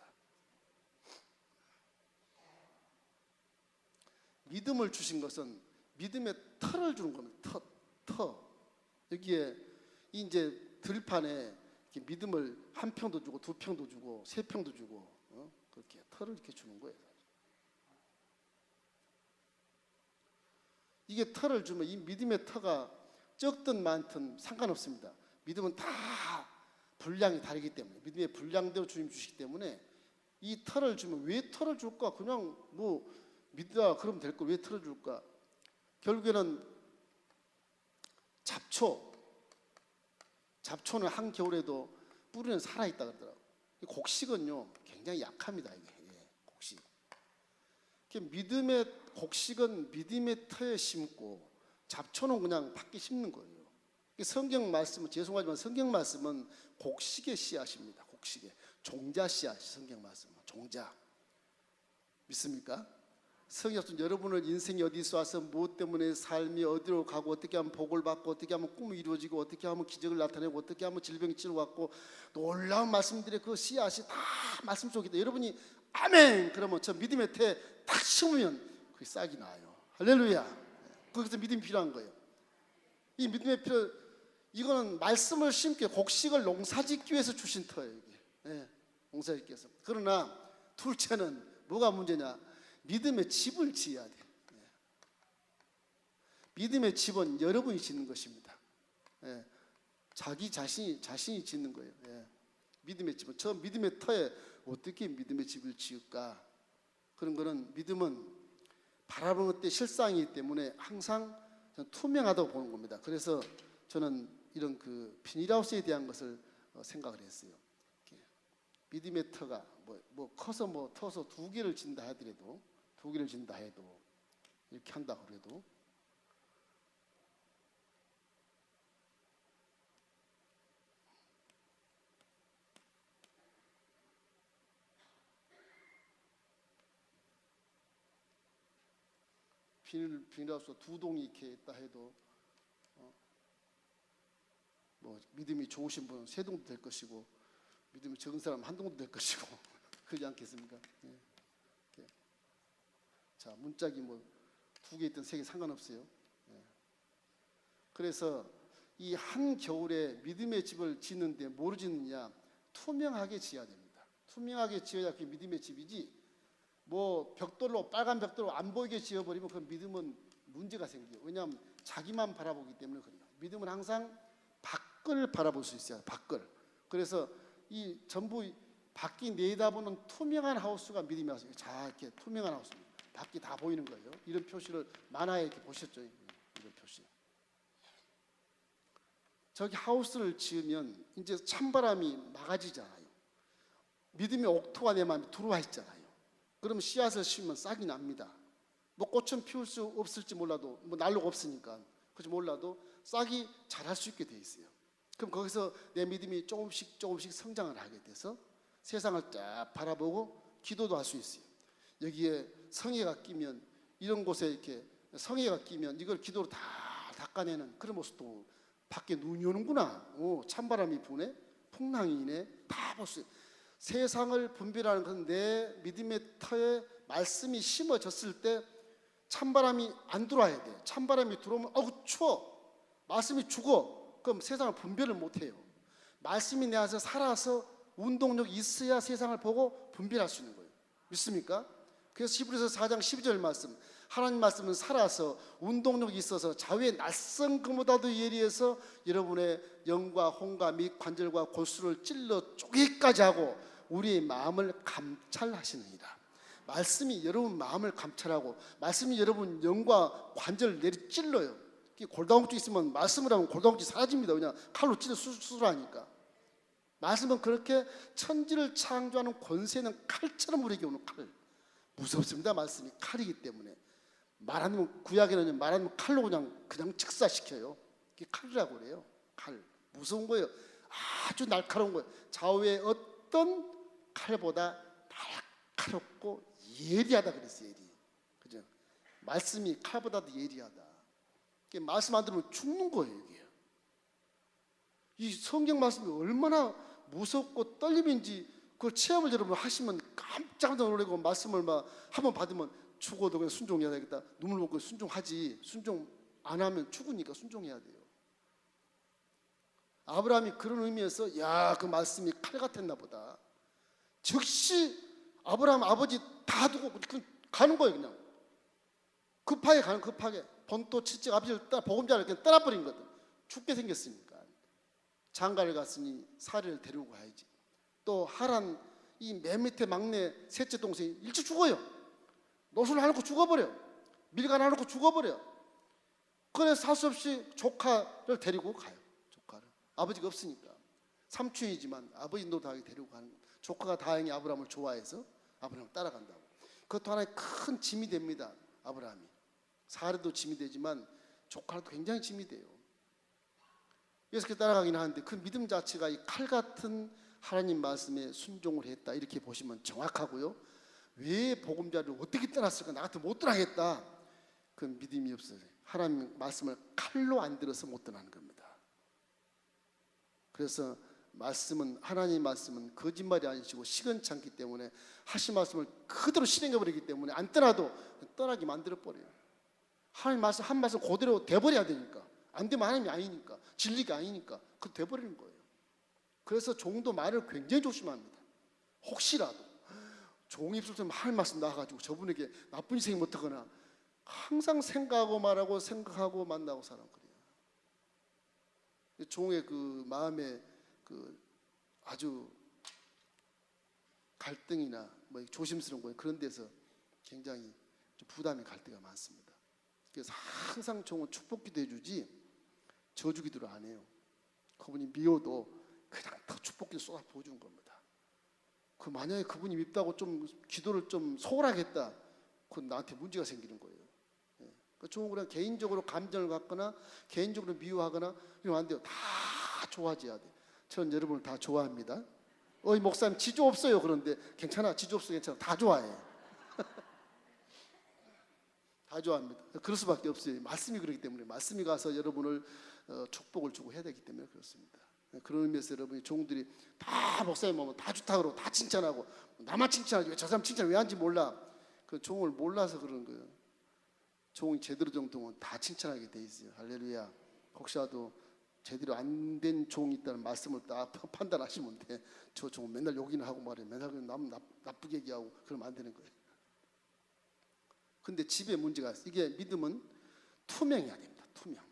믿음을 주신 것은 믿음의 터를 주는 겁니다. 터. 여기에 이제 들판에 이렇게 믿음을 한 평도 주고 두 평도 주고 세 평도 주고 그렇게 터를 이렇게 주는 거예요. 이게 터를 주면 이 믿음의 터가 적든 많든 상관없습니다. 믿음은 다 분량이 다르기 때문에 믿음의 분량대로 주님 주시기 때문에 이 터를 주면 왜 터를 줄까? 그냥 뭐 믿다 그러면 될 거 왜 터를 줄까? 결국에는 잡초는 한겨울에도 뿌리는 살아있다 그러더라고요. 곡식은요 굉장히 약합니다. 이게 곡식. 믿음의 곡식은 믿음의 터에 심고 잡초는 그냥 밖에 심는 거예요. 성경 말씀은, 죄송하지만 성경 말씀은 곡식의 씨앗입니다. 곡식의 종자 씨앗. 성경 말씀은 종자. 믿습니까? 성경은 여러분을 인생이 어디서 와서 무엇 때문에 삶이 어디로 가고 어떻게 하면 복을 받고 어떻게 하면 꿈이 이루어지고 어떻게 하면 기적을 나타내고 어떻게 하면 질병이 치료받고 놀라운 말씀들의 그 씨앗이 다 말씀 속에 있다. 여러분이 아멘 그러면 저 믿음의 태에 딱 심으면 그게 싹이 나요. 할렐루야. 거기서 믿음이 필요한 거예요. 이 믿음의 필요, 이거는 말씀을 심기, 곡식을 농사짓기 위해서 주신 터예요. 이게. 농사짓기 위해서. 그러나 둘째는 뭐가 문제냐? 믿음의 집을 지어야 돼. 믿음의 집은 여러분이 짓는 것입니다. 자기 자신이 짓는 거예요. 믿음의 집은, 저 믿음의 터에 어떻게 믿음의 집을 지을까? 그런 거는, 믿음은 바라보는 것때 실상이기 때문에 항상 투명하다고 보는 겁니다. 그래서 저는 이런 그 비닐하우스에 대한 것을 생각을 했어요. 믿음의 터가 커서 터서 2개를 진다 하더라도, 2개를 진다 해도, 이렇게 한다 그래도 비닐하우스 2동이 이렇게 있다 해도 믿음이 좋으신 분은 3동도 될 것이고 믿음이 적은 사람은 1동도 될 것이고 그러지 않겠습니까? 자, 문짝이 2개 있든 3개 상관없어요. 그래서 이 한겨울에 믿음의 집을 짓는데 뭐로 짓느냐? 투명하게 지어야 됩니다. 투명하게 지어야 그게 믿음의 집이지, 벽돌로, 빨간 벽돌로 안 보이게 지어버리면 그 믿음은 문제가 생겨요. 왜냐하면 자기만 바라보기 때문에 그래요. 믿음은 항상 밖을 바라볼 수 있어요. 밖을. 그래서 이 전부 밖이 내다보는 투명한 하우스가 믿음의 하우스예요. 자, 이렇게 투명한 하우스, 밖이 다 보이는 거예요. 이런 표시를 만화에 이렇게 보셨죠? 이런 표시. 저기 하우스를 지으면 이제 찬바람이 막아지잖아요. 믿음의 옥토가 내 마음에 들어와 있잖아요. 그럼 씨앗을 심으면 싹이 납니다. 꽃은 피울 수 없을지 몰라도, 난로가 없으니까 그렇지 몰라도 싹이 자랄 수 있게 돼 있어요. 그럼 거기서 내 믿음이 조금씩 성장을 하게 돼서 세상을 쫙 바라보고 기도도 할 수 있어요. 여기에 성애가 끼면, 이런 곳에 이렇게 성애가 끼면 이걸 기도로 다 닦아내는 그런 모습도, 밖에 눈이 오는구나, 찬바람이 부네, 풍랑이 이네, 다 볼 수 있어요. 세상을 분별하는 건 내 믿음의 터에 말씀이 심어졌을 때 찬바람이 안 들어와야 돼. 찬바람이 들어오면 추워, 말씀이 죽어. 그럼 세상을 분별을 못해요. 말씀이 내 안에서 살아서 운동력이 있어야 세상을 보고 분별할 수 있는 거예요. 믿습니까? 그래서 히브리서 4장 12절 말씀, 하나님 말씀은 살아서 운동력이 있어서 자유의 낯선 금보다도 예리해서 여러분의 영과 혼과 및 관절과 골수를 찔러 쪼개기까지 하고 우리의 마음을 감찰하시느니라. 말씀이 여러분 마음을 감찰하고, 말씀이 여러분 영과 관절을 내리 찔러요. 골다공증 있으면 말씀을 하면 골다공증이 사라집니다. 그냥 칼로 찔러 수술하니까. 말씀은 그렇게 천지를 창조하는 권세는 칼처럼 우리에게 오는 칼. 무섭습니다. 말씀이 칼이기 때문에. 말하면, 구약에는 말하면 칼로 그냥 직사시켜요. 이게 칼이라고 그래요. 칼. 무서운 거예요. 아주 날카로운 거예요. 좌우의 어떤 칼보다 날카롭고 예리하다 그랬어요. 예리. 그죠? 말씀이 칼보다도 예리하다. 말씀 안 들으면 죽는 거예요. 이게. 이 성경 말씀이 얼마나 무섭고 떨림인지 그걸 체험을 여러분 하시면 깜짝 놀라고, 말씀을 한번 받으면 죽어도 그냥 순종해야 되겠다. 눈물 먹고 순종하지. 순종 안 하면 죽으니까 순종해야 돼요. 아브라함이 그런 의미에서 그 말씀이 칼 같았나 보다. 즉시 아브라함 아버지 다 두고 가는 거예요. 그냥 급하게 가는, 급하게 본토 칠찍 아버지를 보금자를 그냥 떠나버린 거든. 죽게 생겼으니까. 장가를 갔으니 사리를 데리고 가야지. 또 하란, 이 맨 밑에 막내 셋째 동생이 일찍 죽어요. 노술 안 하고 죽어버려. 밀간 안 하고 죽어버려. 그래서 할 수 없이 조카를 데리고 가요. 조카를. 아버지가 없으니까. 삼촌이지만 아버지 노릇하게 데리고 가는 거예요. 조카가 다행히 아브라함을 좋아해서 아브라함을 따라간다고. 그것도 하나의 큰 짐이 됩니다. 아브라함이. 사례도 짐이 되지만 조카도 굉장히 짐이 돼요. 그래서 그 따라가긴 하는데 그 믿음 자체가 이 칼 같은 하나님 말씀에 순종을 했다 이렇게 보시면 정확하고요. 왜 보금자리를 어떻게 떠났을까? 나 같으면 못 떠나겠다. 그 믿음이 없어요. 하나님 말씀을 칼로 안 들어서 못 떠나는 겁니다. 그래서 말씀은, 하나님 말씀은 거짓말이 아니시고 시건찮기 때문에 하신 말씀을 그대로 실행해 버리기 때문에 안 떠나도 떠나게 만들어 버려요. 하나님 말씀 한 말씀 그대로 돼버려야 되니까. 안 되면 하나님이 아니니까, 진리가 아니니까 그 돼버리는 거예요. 그래서 종도 말을 굉장히 조심합니다. 혹시라도 종 입술에서 하나님 말씀 나와가지고 저분에게 나쁜 인생이 못하거나 항상 생각하고 말하고 생각하고 만나고 살아 그래요. 종의 그 마음에 그 아주 갈등이나 뭐 조심스러운 거 그런 데서 굉장히 좀 부담이 갈 때가 많습니다. 그래서 항상 종은 축복기도 해주지 저주기도를 안 해요. 그분이 미워도 그냥 더 축복기도 쏟아 부어주는 겁니다. 그 만약에 그분이 밉다고 좀 기도를 좀 소홀하겠다, 그건 나한테 문제가 생기는 거예요. 그 종은 그냥 개인적으로 감정을 갖거나 개인적으로 미워하거나 이러면 안 돼요. 다 좋아져야 돼. 저는 여러분을 다 좋아합니다. 어이 목사님 지조 없어요. 그런데 괜찮아, 지조 없어 괜찮아, 다 좋아해. 다 좋아합니다. 그럴 수밖에 없어요. 말씀이 그렇기 때문에. 말씀이 가서 여러분을 축복을 주고 해야 되기 때문에 그렇습니다. 그런 의미에서 여러분이 종들이 다 목사님 오면 다 좋다 그러고 다 칭찬하고 나만 칭찬하지 왜 저 사람 칭찬 왜 하는지 몰라. 그 종을 몰라서 그러는 거예요. 종이 제대로 정도면 다 칭찬하게 돼 있어요. 할렐루야. 혹시라도 제대로 안 된 종이 있다는 말씀을 딱 판단하시면 돼. 저 종은 맨날 욕이나 하고 말해. 맨날 남 나쁘게 얘기하고 그러면 안 되는 거예요. 근데 집에 문제가 있어요. 이게 믿음은 투명해야 됩니다. 투명.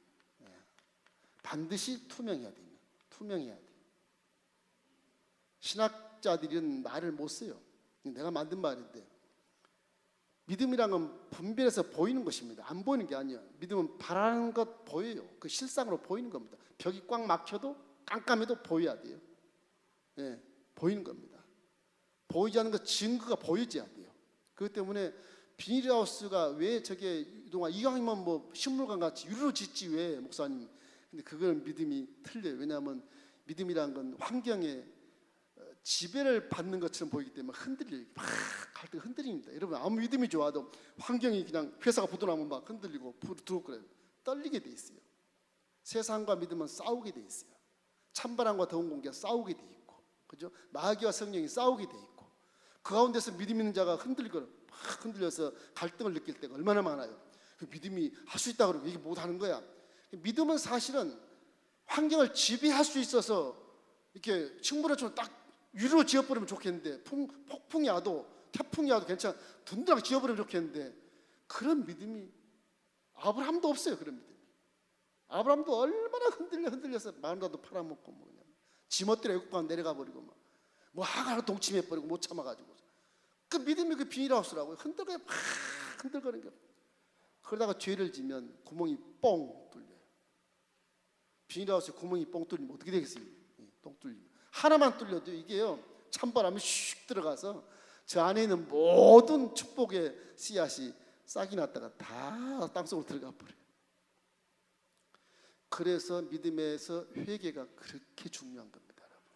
반드시 투명해야 됩니다. 투명해야 돼. 신학자들은 말을 못 써요. 내가 만든 말인데 믿음이란 건 분별해서 보이는 것입니다. 안 보이는 게 아니에요. 믿음은 바라는 것 보여요. 그 실상으로 보이는 겁니다. 벽이 꽉 막혀도 깜깜해도 보여야 돼요. 보이는 겁니다. 보이지 않는 것 증거가 보여져야 돼요. 그렇기 때문에 비닐하우스가 왜 저게 이동안 이왕이면 뭐 식물관 같이 유리로 짓지 왜 목사님? 근데 그거는 믿음이 틀려요. 왜냐하면 믿음이란 건 환경에 지배를 받는 것처럼 보이기 때문에 흔들려요. 막 갈 때 흔들립니다. 여러분 아무 믿음이 좋아도 환경이 그냥 회사가 부도나면 막 흔들리고 두렵거려요. 떨리게 돼 있어요. 세상과 믿음은 싸우게 돼 있어요. 찬바람과 더운 공기가 싸우게 돼 있고, 그죠? 마귀와 성령이 싸우게 돼 있고, 그 가운데서 믿음 있는 자가 흔들리거나 막 흔들려서 갈등을 느낄 때가 얼마나 많아요. 그 믿음이 할 수 있다 그러고 이게 못 하는 거야. 믿음은 사실은 환경을 지배할 수 있어서 이렇게 식물처럼 딱 유리로 지어버리면 좋겠는데 폭풍이 와도 태풍이 와도 괜찮아 든든하게 지어버리면 좋겠는데 그런 믿음이 아브라함도 없어요. 그런 믿음이. 아브라함도 얼마나 흔들려서 마누라도 팔아먹고 뭐 그냥 지멋대로 애국가 내려가 버리고 뭐 하가로 동침해 버리고 못 참아가지고 그 믿음이 그 비닐하우스라고요. 흔들거려 막 흔들거리는 거. 그러다가 죄를 지면 구멍이 뻥 뚫려요. 비닐하우스에 구멍이 뻥 뚫리면 어떻게 되겠어요? 뻥 뚫리면 하나만 뚫려도 이게요 찬바람이 슉 들어가서 저 안에 있는 모든 축복의 씨앗이 싹이 났다가 다 땅속으로 들어가 버려요. 그래서 믿음에서 회개가 그렇게 중요한 겁니다, 여러분.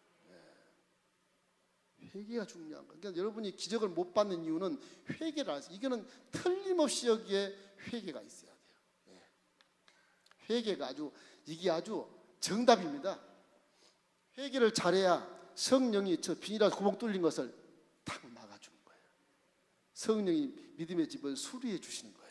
회개가 중요한 거예요. 그러니까 여러분이 기적을 못 받는 이유는 회개를 안 해서 이거는 틀림없이 여기에 회개가 있어야 돼요. 회개가 이게 아주 정답입니다. 회개를 잘해야 성령이 저 비닐하우스 구멍 뚫린 것을 탁 막아주는 거예요. 성령이 믿음의 집을 수리해 주시는 거예요.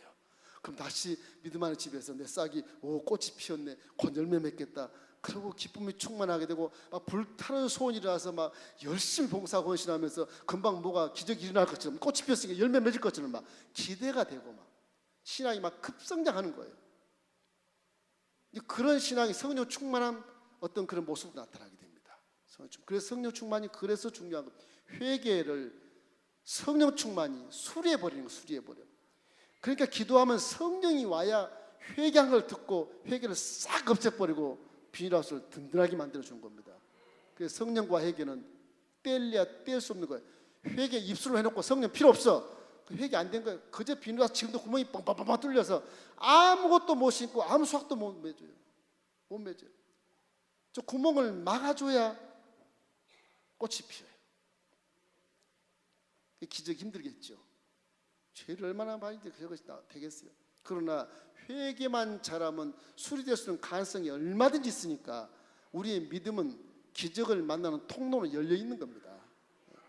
그럼 다시 믿음 안의 집에서 내 싹이 꽃이 피었네, 곧 열매 맺겠다. 그리고 기쁨이 충만하게 되고 막 불타는 소원이 일어나서 막 열심히 봉사하고 헌신하면서 금방 뭐가 기적이 일어날 것처럼 꽃이 피었으니까 열매 맺을 것처럼 막 기대가 되고 막 신앙이 막 급성장하는 거예요. 그런 신앙이 성령 충만한 어떤 그런 모습으로 나타나게 됩니다. 그래서 성령 충만이 그래서 중요한 겁니다. 회개를 성령 충만이 수리해버리는 거, 수리해버려. 그러니까 기도하면 성령이 와야 회개한 걸 듣고 회개를 싹 없애버리고 비닐하우스를 든든하게 만들어준 겁니다. 그래서 성령과 회개는 뗄래야 뗄 수 없는 거예요. 회개 입술로 해놓고 성령 필요 없어. 회개 안 된 거예요. 그저 비닐하우스 지금도 구멍이 뻥뻥뻥 뚫려서 아무것도 못 심고 아무 수확도 못 맺어요. 못 맺어요. 저 구멍을 막아줘야 꽃이 피어요. 기적이 힘들겠죠. 죄를 얼마나 많이 그것이 되겠어요. 그러나 회개만 잘하면 수리될 수 있는 가능성이 얼마든지 있으니까 우리의 믿음은 기적을 만나는 통로는 열려 있는 겁니다.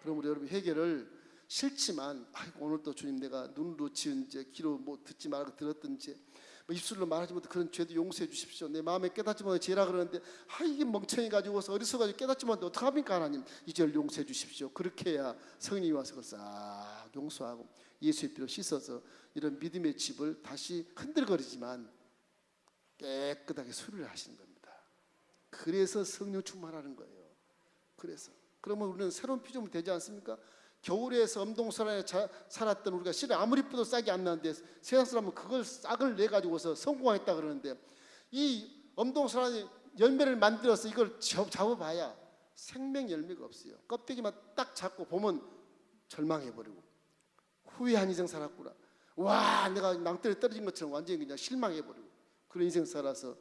그럼 우리 여러분 회개를 싫지만 오늘 또 주님 내가 눈으로 지은 죄, 귀로 뭐 듣지 말고 들었던 죄, 뭐 입술로 말하지 못한 그런 죄도 용서해 주십시오. 내 마음에 깨닫지 못한 죄라 그러는데 이게 멍청이 가지고서 어리석어가지고 깨닫지 못하는데 어떡합니까 하나님, 이 죄를 용서해 주십시오. 그렇게 해야 성령이 와서 그걸 싹 용서하고 예수의 피로 씻어서 이런 믿음의 집을 다시 흔들거리지만 깨끗하게 수리를 하시는 겁니다. 그래서 성령 충만하는 거예요. 그래서 그러면 우리는 새로운 피조물 되지 않습니까? 겨울에서 엄동설안에 살았던 우리가 실은 아무리 뿌도 싹이 안 나는데 세상 사람은 그걸 싹을 내 가지고서 성공했다 그러는데, 이 엄동설안이 열매를 만들어서 이걸 잡아봐야 생명 열매가 없어요. 껍데기만 딱 잡고 보면 절망해버리고 후회한 인생 살았구나, 와 내가 낭떠러지에 떨어진 것처럼 완전히 그냥 실망해버리고 그런 인생 살아서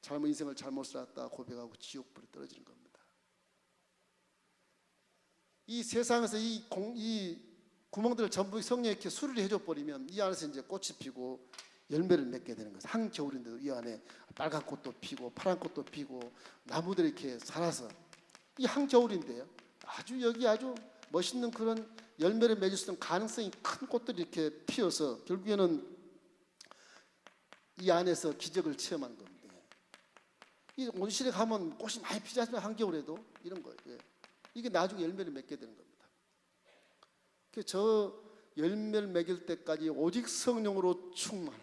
인생을 잘못 살았다 고백하고 지옥불에 떨어지는 겁니다. 이 세상에서 이 구멍들을 전부 성령이 이렇게 수리를 해줘 버리면 이 안에서 이제 꽃이 피고 열매를 맺게 되는 거예요. 한겨울인데도 이 안에 빨간 꽃도 피고 파란 꽃도 피고 나무들이 이렇게 살아서 이 한겨울인데요. 여기 아주 멋있는 그런 열매를 맺을 수 있는 가능성이 큰 꽃들이 이렇게 피어서 결국에는 이 안에서 기적을 체험하는 겁니다. 이 온실에 가면 꽃이 많이 피지 않습니까? 한겨울에도 이런 거예요. 이게 나중에 열매를 맺게 되는 겁니다. 저 열매를 맺을 때까지 오직 성령으로 충만한,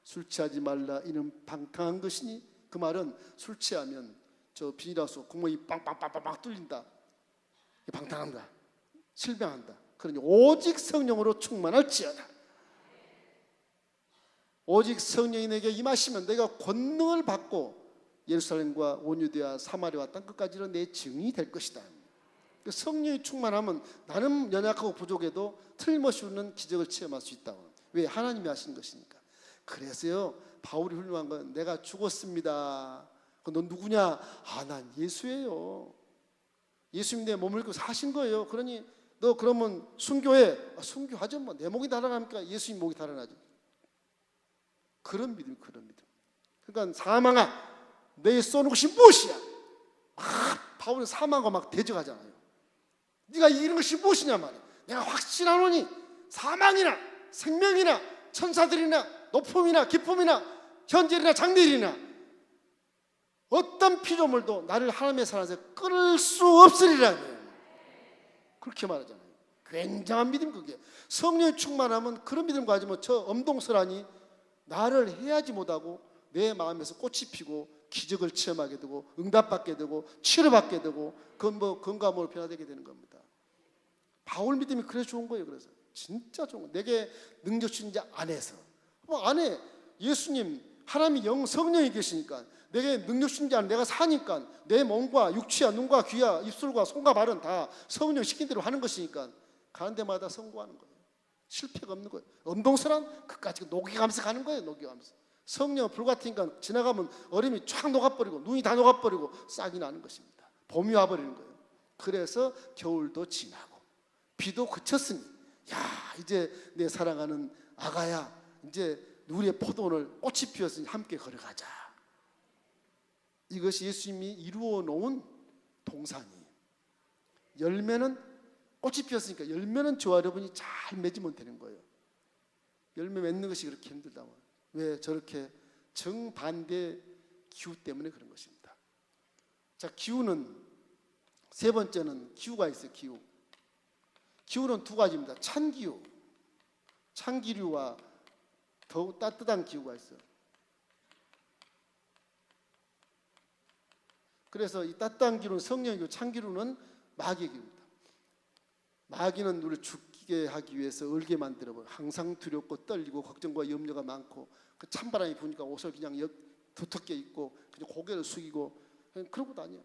술 취하지 말라 이는 방탕한 것이니, 그 말은 술 취하면 저 비닐하우스 구멍이 빵빵빵빵 뚫린다, 방탕한다, 실명한다. 그러니 오직 성령으로 충만할지어다. 오직 성령이 내게 임하시면 내가 권능을 받고 예루살렘과 온 유대와 사마리아와 땅끝까지는 내 증인이 될 것이다. 성령이 충만하면 나는 연약하고 부족해도 틀림없이 우리는 기적을 체험할 수 있다고. 왜? 하나님이 하신 것이니까. 그래서요 바울이 훌륭한 건 내가 죽었습니다. 너 누구냐? 난 예수예요. 예수님 내 몸을 입고 사신 거예요. 그러니 너 그러면 순교해. 순교하죠. 뭐 내 목이 달아납니까? 예수님 목이 달아나죠. 그런 믿음, 그런 믿음. 그러니까 사망아 너의 쏘는 것이 무엇이야? 바울은 사망과 막 대적하잖아요. 네가 이기는 것이 무엇이냐 말이야. 내가 확신하노니 사망이나 생명이나 천사들이나 높음이나 기쁨이나 현재일이나 장래일이나 어떤 피조물도 나를 하나님의 사랑에서 끊을 수 없으리라. 그렇게 말하잖아요. 굉장한 믿음. 그게 성령이 충만하면 그런 믿음 가지면 저 엄동설안이 나를 해하지 못하고 내 마음에서 꽃이 피고 기적을 체험하게 되고 응답받게 되고 치료받게 되고 그건 뭐 건강으로 변화되게 되는 겁니다. 바울 믿음이 그래서 좋은 거예요. 그래서 진짜 좋은 거예요. 내게 능력 주신 자 안에서 안에 예수님 하나님이 성령이 계시니까 내게 능력 주신 자 안에 내가 사니까 내 몸과 육체와 눈과 귀와 입술과 손과 발은 다 성령 시킨 대로 하는 것이니까 가는 데마다 성공하는 거예요. 실패가 없는 거예요. 엄동설안 그까지 녹여가면서 가는 거예요. 녹여가면서. 성령 불같으니까 지나가면 얼음이 쫙 녹아버리고 눈이 다 녹아버리고 싹이 나는 것입니다. 봄이 와버리는 거예요. 그래서 겨울도 지나고 비도 그쳤으니 이제 내 사랑하는 아가야 이제 우리의 포도원을 꽃이 피었으니 함께 걸어가자. 이것이 예수님이 이루어 놓은 동산이에요. 열매는 꽃이 피었으니까 열매는 저와 여러분이 잘 맺으면 되는 거예요. 열매 맺는 것이 그렇게 힘들다면 왜? 저렇게 정반대 기후 때문에 그런 것입니다. 자, 기후는 세 번째는 기후가 있어요. 기후는 두 가지입니다. 찬기후, 찬기류와 더욱 따뜻한 기후가 있어요. 그래서 이 따뜻한 기후는 성령이고 찬기류는 마귀의 기후입니다. 마귀는 우리를 뛰게 하기 위해서 얼게 만들어버려. 항상 두렵고 떨리고 걱정과 염려가 많고 그 찬바람이 부니까 옷을 그냥 두텁게 입고 그냥 고개를 숙이고 그냥 그러고 다녀.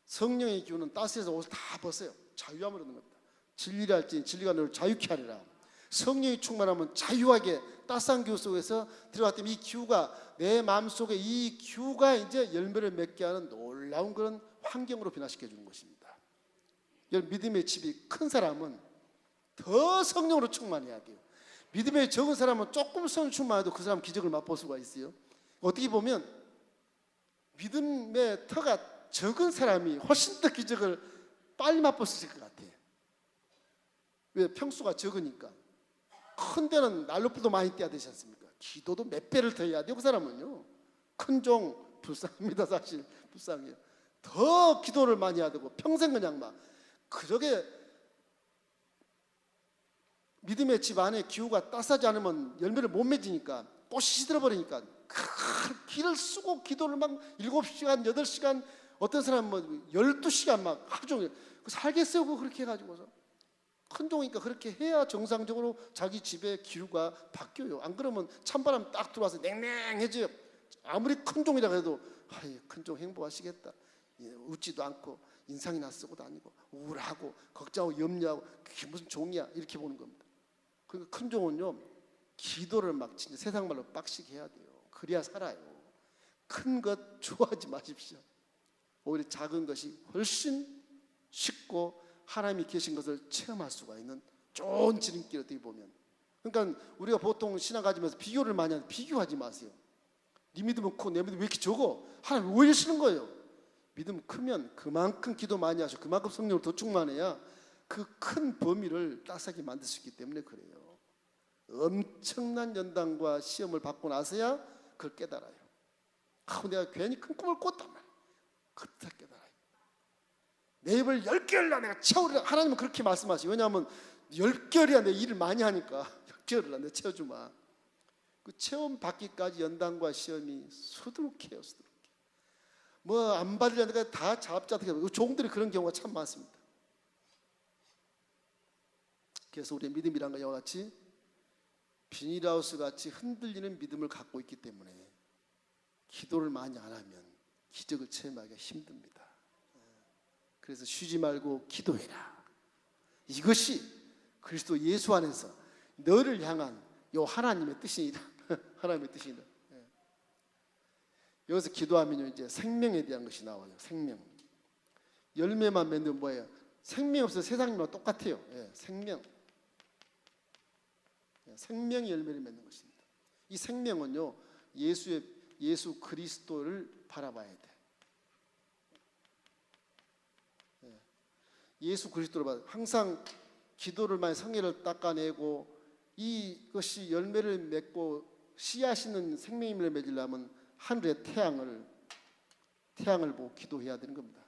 성령의 기운은 따스해서 옷을 다 벗어요. 자유함을 얻는 겁니다. 진리를 할지 진리가 너를 자유케 하리라. 성령이 충만하면 자유하게 따스한 기후 속에서 들어갔더니 이 기후가 내 마음속에 이 기후가 이제 열매를 맺게 하는 놀라운 그런 환경으로 변화시켜 주는 것입니다. 믿음의 칩이 큰 사람은 더 성령으로 충만해야 돼요. 믿음의 적은 사람은 조금 성령 충만해도 그 사람 기적을 맛볼 수가 있어요. 어떻게 보면 믿음의 터가 적은 사람이 훨씬 더 기적을 빨리 맛볼 수 있을 것 같아요. 왜? 평수가 적으니까. 큰 데는 난로불도 많이 떼야 되지 않습니까? 기도도 몇 배를 더 해야 돼요. 그 사람은요. 큰 종 불쌍합니다. 사실 불쌍해요. 더 기도를 많이 해야 되고 평생 그냥 막 그러게 믿음의 집 안에 기후가 따스하지 않으면 열매를 못 맺으니까 꽃이 시들어버리니까 그 길을 쓰고 기도를 막 7시간 8시간 어떤 사람은 뭐 12시간 막 하루 종일 살겠어요. 그렇게 해가지고서 큰 종이니까 그렇게 해야 정상적으로 자기 집의 기후가 바뀌어요. 안 그러면 찬바람 딱 들어와서 냉랭해져요. 아무리 큰 종이라 해도 큰 종 행복하시겠다. 웃지도 않고 인상이나 쓰고 다니고 우울하고 걱정하고 염려하고 그게 무슨 종이야 이렇게 보는 겁니다. 그러니까 큰 종은요 기도를 막 진짜 세상 말로 빡시게 해야 돼요. 그래야 살아요. 큰 것 좋아하지 마십시오. 오히려 작은 것이 훨씬 쉽고 하나님이 계신 것을 체험할 수가 있는 좋은 지름길 어떻게 보면. 그러니까 우리가 보통 신앙 가지면서 비교를 많이 하는데 비교하지 마세요. 네 믿음은 크고 내 믿음은 왜 이렇게 적어? 하나님 왜 이러시는 거예요? 믿음 크면 그만큼 기도 많이 하시고 그만큼 성령을 더 충만해야 그 큰 범위를 따스하게 만들 수 있기 때문에 그래요. 엄청난 연단과 시험을 받고 나서야 그걸 깨달아요. 내가 괜히 큰 꿈을 꿨단 말이에요. 그때 깨달아요. 내 입을 10개월이나 내가 채우리라. 하나님은 그렇게 말씀하시죠. 왜냐하면 10개월이야 내 일을 많이 하니까 10개월이나 내가 채워주마. 그 체험 받기까지 연단과 시험이 수두룩해요. 수두룩해. 뭐 안 받으려니까 다 자업자득해요. 종들이 그런 경우가 참 많습니다. 그래서 우리의 믿음이란 건 이와 같이 비닐하우스 같이 흔들리는 믿음을 갖고 있기 때문에 기도를 많이 안 하면 기적을 체험하기가 힘듭니다. 그래서 쉬지 말고 기도해라. 이것이 그리스도 예수 안에서 너를 향한 요 하나님의 뜻이니라. 하나님의 뜻이니라. 여기서 기도하면요 이제 생명에 대한 것이 나와요. 생명. 열매만 맺는 뭐예요? 생명 없어서 세상이랑 똑같아요. 생명. 생명의 열매를 맺는 것입니다. 이 생명은요 예수 그리스도를 바라봐야 돼. 예수 그리스도를 봐. 항상 기도를 많이 성회를 닦아내고 이것이 열매를 맺고 씨앗이는 생명임을 맺으려면 하늘의 태양을 보고 기도해야 되는 겁니다.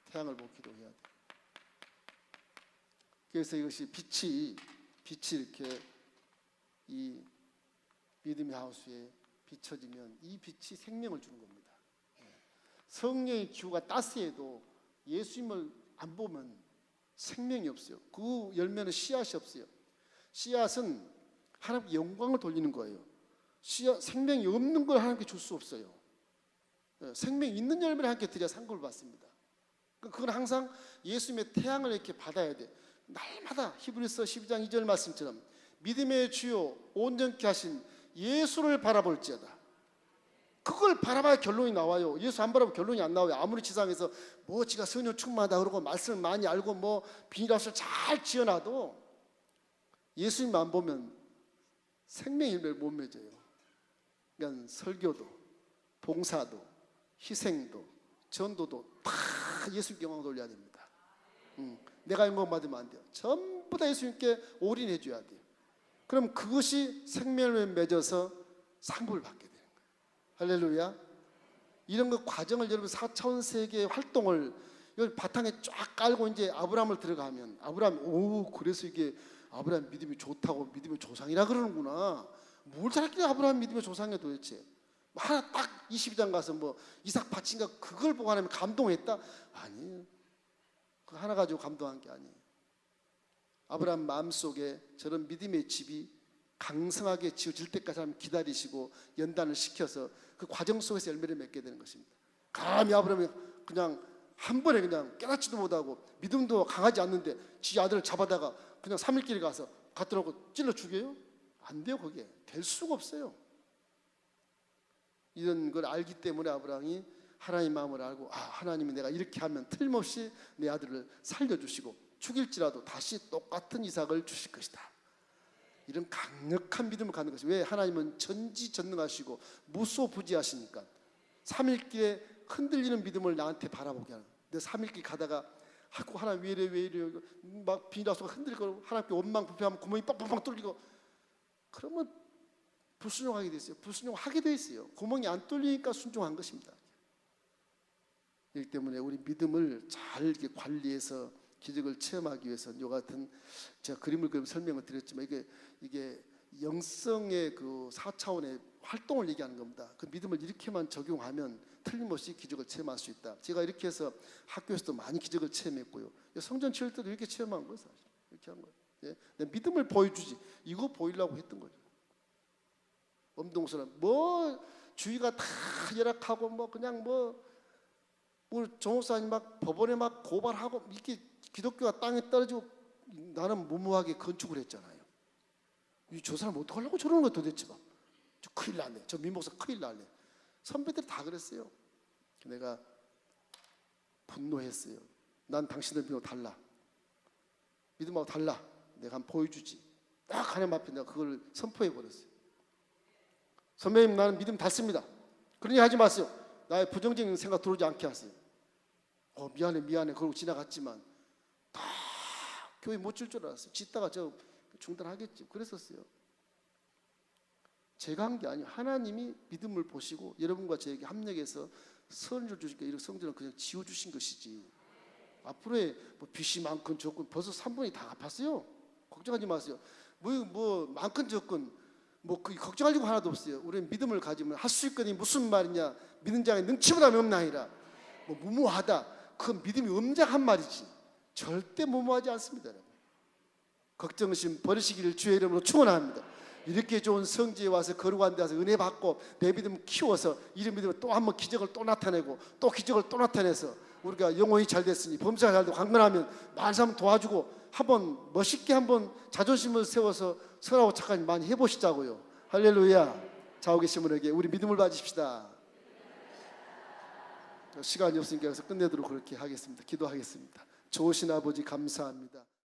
태양을 보고 기도해야 돼. 그래서 이것이 빛이 이렇게 이 믿음의 하우스에 비춰지면 이 빛이 생명을 주는 겁니다. 성령의 기후가 따스해도 예수님을 안 보면 생명이 없어요. 그 열매는 씨앗이 없어요. 씨앗은 하나님께 영광을 돌리는 거예요. 생명이 없는 걸 하나님께 줄 수 없어요. 생명이 있는 열매를 하나님께 드려야 상급을 받습니다. 그건 항상 예수님의 태양을 이렇게 받아야 돼. 날마다 히브리서 12장 2절 말씀처럼 믿음의 주요 온전케 하신 예수를 바라볼지어다. 그걸 바라봐야 결론이 나와요. 예수 안 바라보면 결론이 안 나와요. 아무리 지상에서 뭐 지가 성령 충만하다 그러고 말씀을 많이 알고 뭐 비닐하우스를 잘 지어놔도 예수님 안 보면 생명의 열매를 못 맺어요. 그러니까 설교도 봉사도 희생도 전도도 다 예수님께 영광 돌려야 됩니다. 내가 영광 받으면 안 돼요. 전부 다 예수님께 올인해 줘야 돼요. 그럼 그것이 생명을 맺어서 상급을 받게 돼요. 할렐루야. 이런 그 과정을 여러분 4차원 세계의 활동을 이걸 바탕에 쫙 깔고 이제 아브라함을 들어가면 아브라함 그래서 이게 아브라함 믿음이 좋다고 믿음의 조상이라 그러는구나. 뭘 잘했길래 아브라함 믿음의 조상이야 도대체. 하나 딱 22장 가서 뭐 이삭 바친가 그걸 보고 하나님 감동했다? 아니에요. 그 하나 가지고 감동한 게 아니에요. 아브라함 마음속에 저런 믿음의 집이 강성하게 지어질 때까지 하나님 기다리시고 연단을 시켜서 그 과정 속에서 열매를 맺게 되는 것입니다. 감히 아브라함이 그냥 한 번에 그냥 깨닫지도 못하고 믿음도 강하지 않는데 지 아들을 잡아다가 그냥 3일길에 가서 갖다 놓고 찔러 죽여요? 안 돼요. 그게 될 수가 없어요. 이런 걸 알기 때문에 아브라함이 하나님 마음을 알고, 하나님이 내가 이렇게 하면 틀림없이 내 아들을 살려주시고 죽일지라도 다시 똑같은 이삭을 주실 것이다. 이런 강력한 믿음을 갖는 것이, 왜? 하나님은 전지전능하시고 무소부지하시니까 3일길에 흔들리는 믿음을 나한테 바라보게 하는 거예요. 내 3일길 가다가 하나님 왜 이래 막 비닐하우스가 흔들리고 하나님께 원망 불평하면 구멍이 뻥뻥뻥 뚫리고, 그러면 불순종하게 돼 있어요. 불순종하게 돼 있어요. 구멍이 안 뚫리니까 순종한 것입니다. 그렇기 때문에 우리 믿음을 잘 이렇게 관리해서 기적을 체험하기 위해서 이 같은, 제가 그림을 그리고 설명을 드렸지만 이게 영성의 그 4차원의 활동을 얘기하는 겁니다. 그 믿음을 이렇게만 적용하면 틀림없이 기적을 체험할 수 있다. 제가 이렇게 해서 학교에서도 많이 기적을 체험했고요. 성전 치울 때도 이렇게 체험한 거예요. 사실 이렇게 한 거예요. 예? 내 믿음을 보여주지, 이거 보이려고 했던 거죠. 엄동설은 뭐 주위가 다 열악하고 뭐 그냥 뭐 우리 정목사님 막 법원에 막 고발하고 이렇게 기독교가 땅에 떨어지고 나는 무모하게 건축을 했잖아요. 저 사람 어떡하려고 저러는 거야 도대체. 막 저 큰일 났네, 저 민목사 큰일 났네. 선배들이 다 그랬어요. 내가 분노했어요. 난 당신들 믿음하고 달라, 믿음하고 달라. 내가 한번 보여주지. 딱 하나님 앞에 내가 그걸 선포해버렸어요. 선배님, 나는 믿음 닿습니다. 그러니 하지 마세요. 나의 부정적인 생각 들어오지 않게 하세요. 미안해 그러고 지나갔지만 다 교회 못 줄 줄 알았어요. 짓다가 저 중단하겠지 그랬었어요. 제가 한 게 아니에요. 하나님이 믿음을 보시고 여러분과 저에게 합력해서 선을 주시니까 이런 성전을 그냥 지어주신 것이지, 앞으로의 뭐 빚이 많건 적건 벌써 3분이 다 갚았어요. 걱정하지 마세요. 뭐 많건 적건 뭐 그 걱정할 이유가 하나도 없어요. 우리는 믿음을 가지면 할 수 있거니 무슨 말이냐, 믿는 자의 능치보다 없나이라. 뭐 무모하다, 그건 믿음이 엄작한 말이지 절대 무모하지 않습니다. 여러분. 걱정심 버리시기를 주의 이름으로 축원합니다. 이렇게 좋은 성지에 와서 거룩한 데 와서 은혜 받고 내 믿음을 키워서 이런 믿음을 또 한번 기적을 또 나타내고 또 기적을 또 나타내서 우리가 영혼이 잘 됐으니 범사가 잘 되고 강건하면 많은 사람 도와주고 한번 멋있게 한번 자존심을 세워서 선하고 착한 일 많이 해보시자고요. 할렐루야. 좌우 계신 분에게 우리 믿음을 가지십시다. 시간이 없으니까 여기서 끝내도록 그렇게 하겠습니다. 기도하겠습니다. 좋으신 아버지 감사합니다.